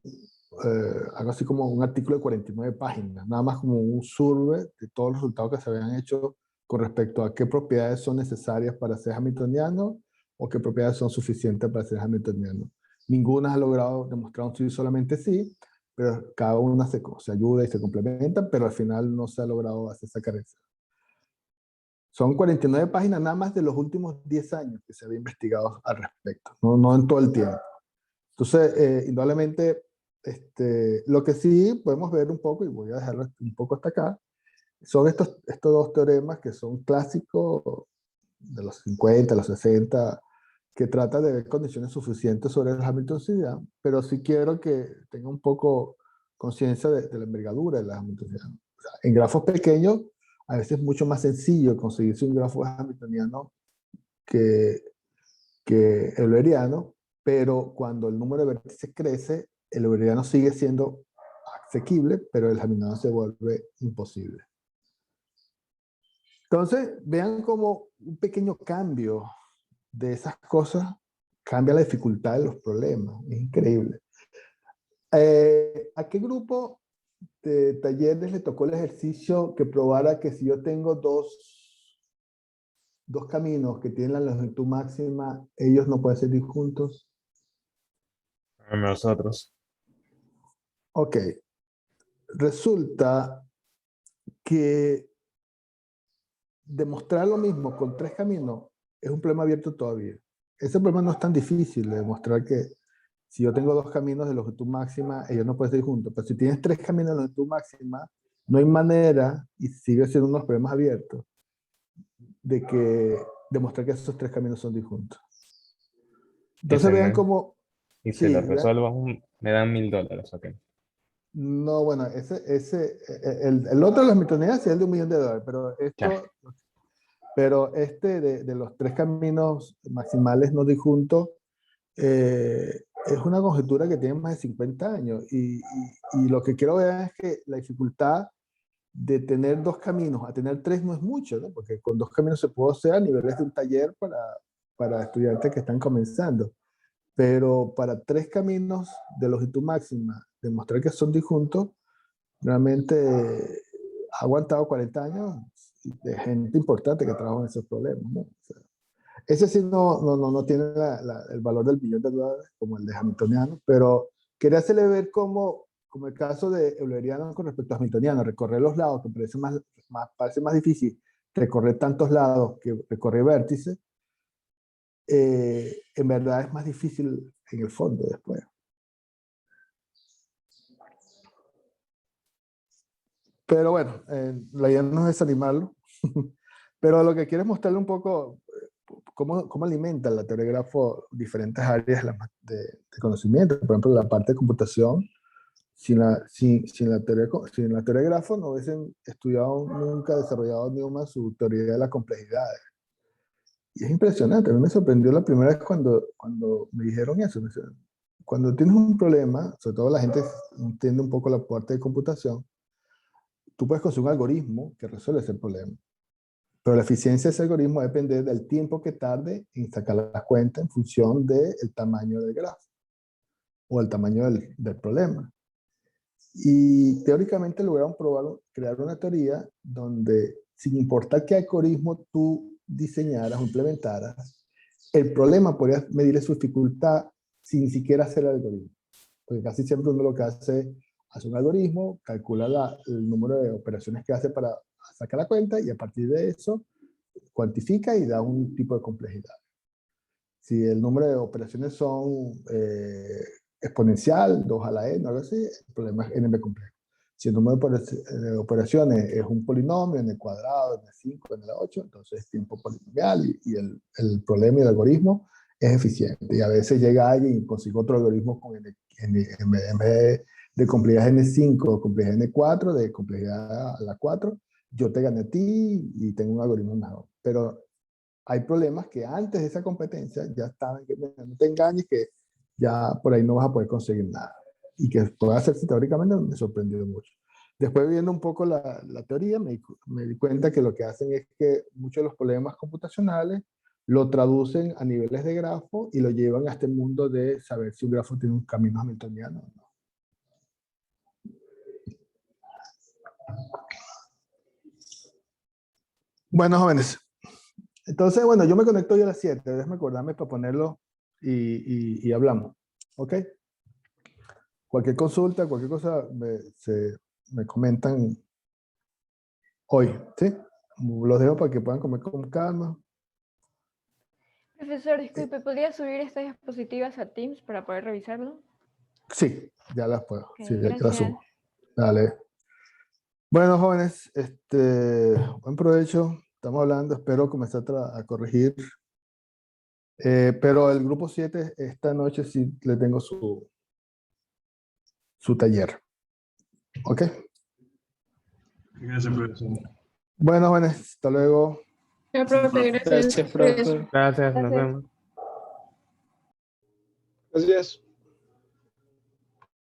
algo así como un artículo de 49 páginas, nada más como un survey de todos los resultados que se habían hecho con respecto a qué propiedades son necesarias para ser hamiltoniano o qué propiedades son suficientes para ser hamiltoniano. Ninguna ha logrado demostrar un sí, solamente sí, pero cada una se ayuda y se complementa, pero al final no se ha logrado hacer esa carencia. Son 49 páginas nada más de los últimos 10 años que se había investigado al respecto, no en todo el tiempo. Entonces, indudablemente, lo que sí podemos ver un poco, y voy a dejarlo un poco hasta acá, son estos dos teoremas que son clásicos de los 50, los 60, que trata de ver condiciones suficientes sobre la hamiltonianidad, pero sí quiero que tenga un poco conciencia de la envergadura de la hamiltonianidad. O sea, en grafos pequeños, a veces es mucho más sencillo conseguirse un grafo hamiltoniano que euleriano, pero cuando el número de vértices crece, el euleriano sigue siendo asequible, pero el hamiltoniano se vuelve imposible. Entonces, vean cómo un pequeño cambio de esas cosas cambia la dificultad de los problemas. Es increíble. ¿A qué grupo de talleres le tocó el ejercicio que probara que si yo tengo dos caminos que tienen la longitud máxima, ellos no pueden ser disjuntos? A nosotros. Ok. Resulta que demostrar lo mismo con 3 caminos es un problema abierto todavía. Ese problema no es tan difícil de demostrar que si yo tengo 2 caminos de longitud máxima, ellos no pueden ser juntos. Pero si tienes 3 caminos de longitud máxima, no hay manera, y sigue siendo unos problemas abiertos, de que demostrar que esos 3 caminos son disjuntos. Entonces vean cómo... Y si Sí, lo resuelvo, me dan $1000, ok. no, bueno, el otro de las hamiltonianas es el de $1.000.000, Ya. pero de los 3 caminos maximales no disjuntos, es una conjetura que tiene más de 50 años y lo que quiero ver es que la dificultad de tener 2 caminos a tener 3 no es mucho, ¿no? Porque con 2 caminos se puede hacer a niveles de un taller para estudiantes que están comenzando. Pero para 3 caminos de longitud máxima, demostrar que son disjuntos, realmente ha aguantado 40 años de gente importante que trabaja en esos problemas, ¿no? O sea, ese sí no tiene el valor del billón de dólares como el de Hamiltoniano, pero quería hacerle ver como el caso de Euleriano con respecto a Hamiltoniano, recorrer los lados, que parece más difícil recorrer tantos lados que recorrer vértices, en verdad es más difícil en el fondo después. Pero bueno, la idea no es desanimarlo, pero lo que quiero es mostrarle un poco cómo alimenta la teoría de grafo diferentes áreas de conocimiento. Por ejemplo, la parte de computación, sin la teoría de grafo no hubiesen estudiado nunca, desarrollado Newman su teoría de las complejidades. Y es impresionante, a mí me sorprendió la primera vez cuando me dijeron eso. Cuando tienes un problema, sobre todo la gente entiende un poco la parte de computación, tú puedes construir un algoritmo que resuelve ese problema. Pero la eficiencia de ese algoritmo va a depender del tiempo que tarde en sacar la cuenta en función del tamaño del grafo o el tamaño del problema. Y teóricamente lograron crear una teoría donde, sin importar qué algoritmo tú diseñaras o implementaras, el problema podrías medir su dificultad sin siquiera hacer el algoritmo. Porque casi siempre uno lo que hace un algoritmo, calcula el número de operaciones que hace para sacar la cuenta y a partir de eso cuantifica y da un tipo de complejidad. Si el número de operaciones son exponencial, 2 a la n, algo así, el problema es NB complejo. Si el número de operaciones es un polinomio, n cuadrado, n5, n8, entonces es tiempo polinomial y el problema y el algoritmo es eficiente. Y a veces llega alguien y consigue otro algoritmo con en vez de complejidad n5 o complejidad n4, de complejidad a la 4, yo te gané a ti y tengo un algoritmo mejor. Pero hay problemas que antes de esa competencia ya estaban, que no te engañes que ya por ahí no vas a poder conseguir nada. Y que pueda hacerse teóricamente me sorprendió mucho. Después viendo un poco la teoría, me di cuenta que lo que hacen es que muchos de los problemas computacionales lo traducen a niveles de grafo y lo llevan a este mundo de saber si un grafo tiene un camino hamiltoniano o no. Bueno, jóvenes. Entonces, bueno, yo me conecto hoy a las 7. Déjame acordarme para ponerlo y hablamos. ¿Ok? Cualquier consulta, cualquier cosa, me comentan hoy. ¿Sí? Los dejo para que puedan comer con calma. Profesor, disculpe, ¿podría subir estas diapositivas a Teams para poder revisarlo? Sí, ya las puedo. Ok, Sí, ya las gracias. subo. Dale. Bueno, jóvenes, buen provecho. Estamos hablando, espero comenzar a corregir. Pero el grupo 7, esta noche sí le tengo su taller. ¿Ok? Gracias, profesor. Bueno, jóvenes, hasta luego. Ya, profe, gracias. Gracias, profe. Gracias, nos Gracias. vemos. Gracias.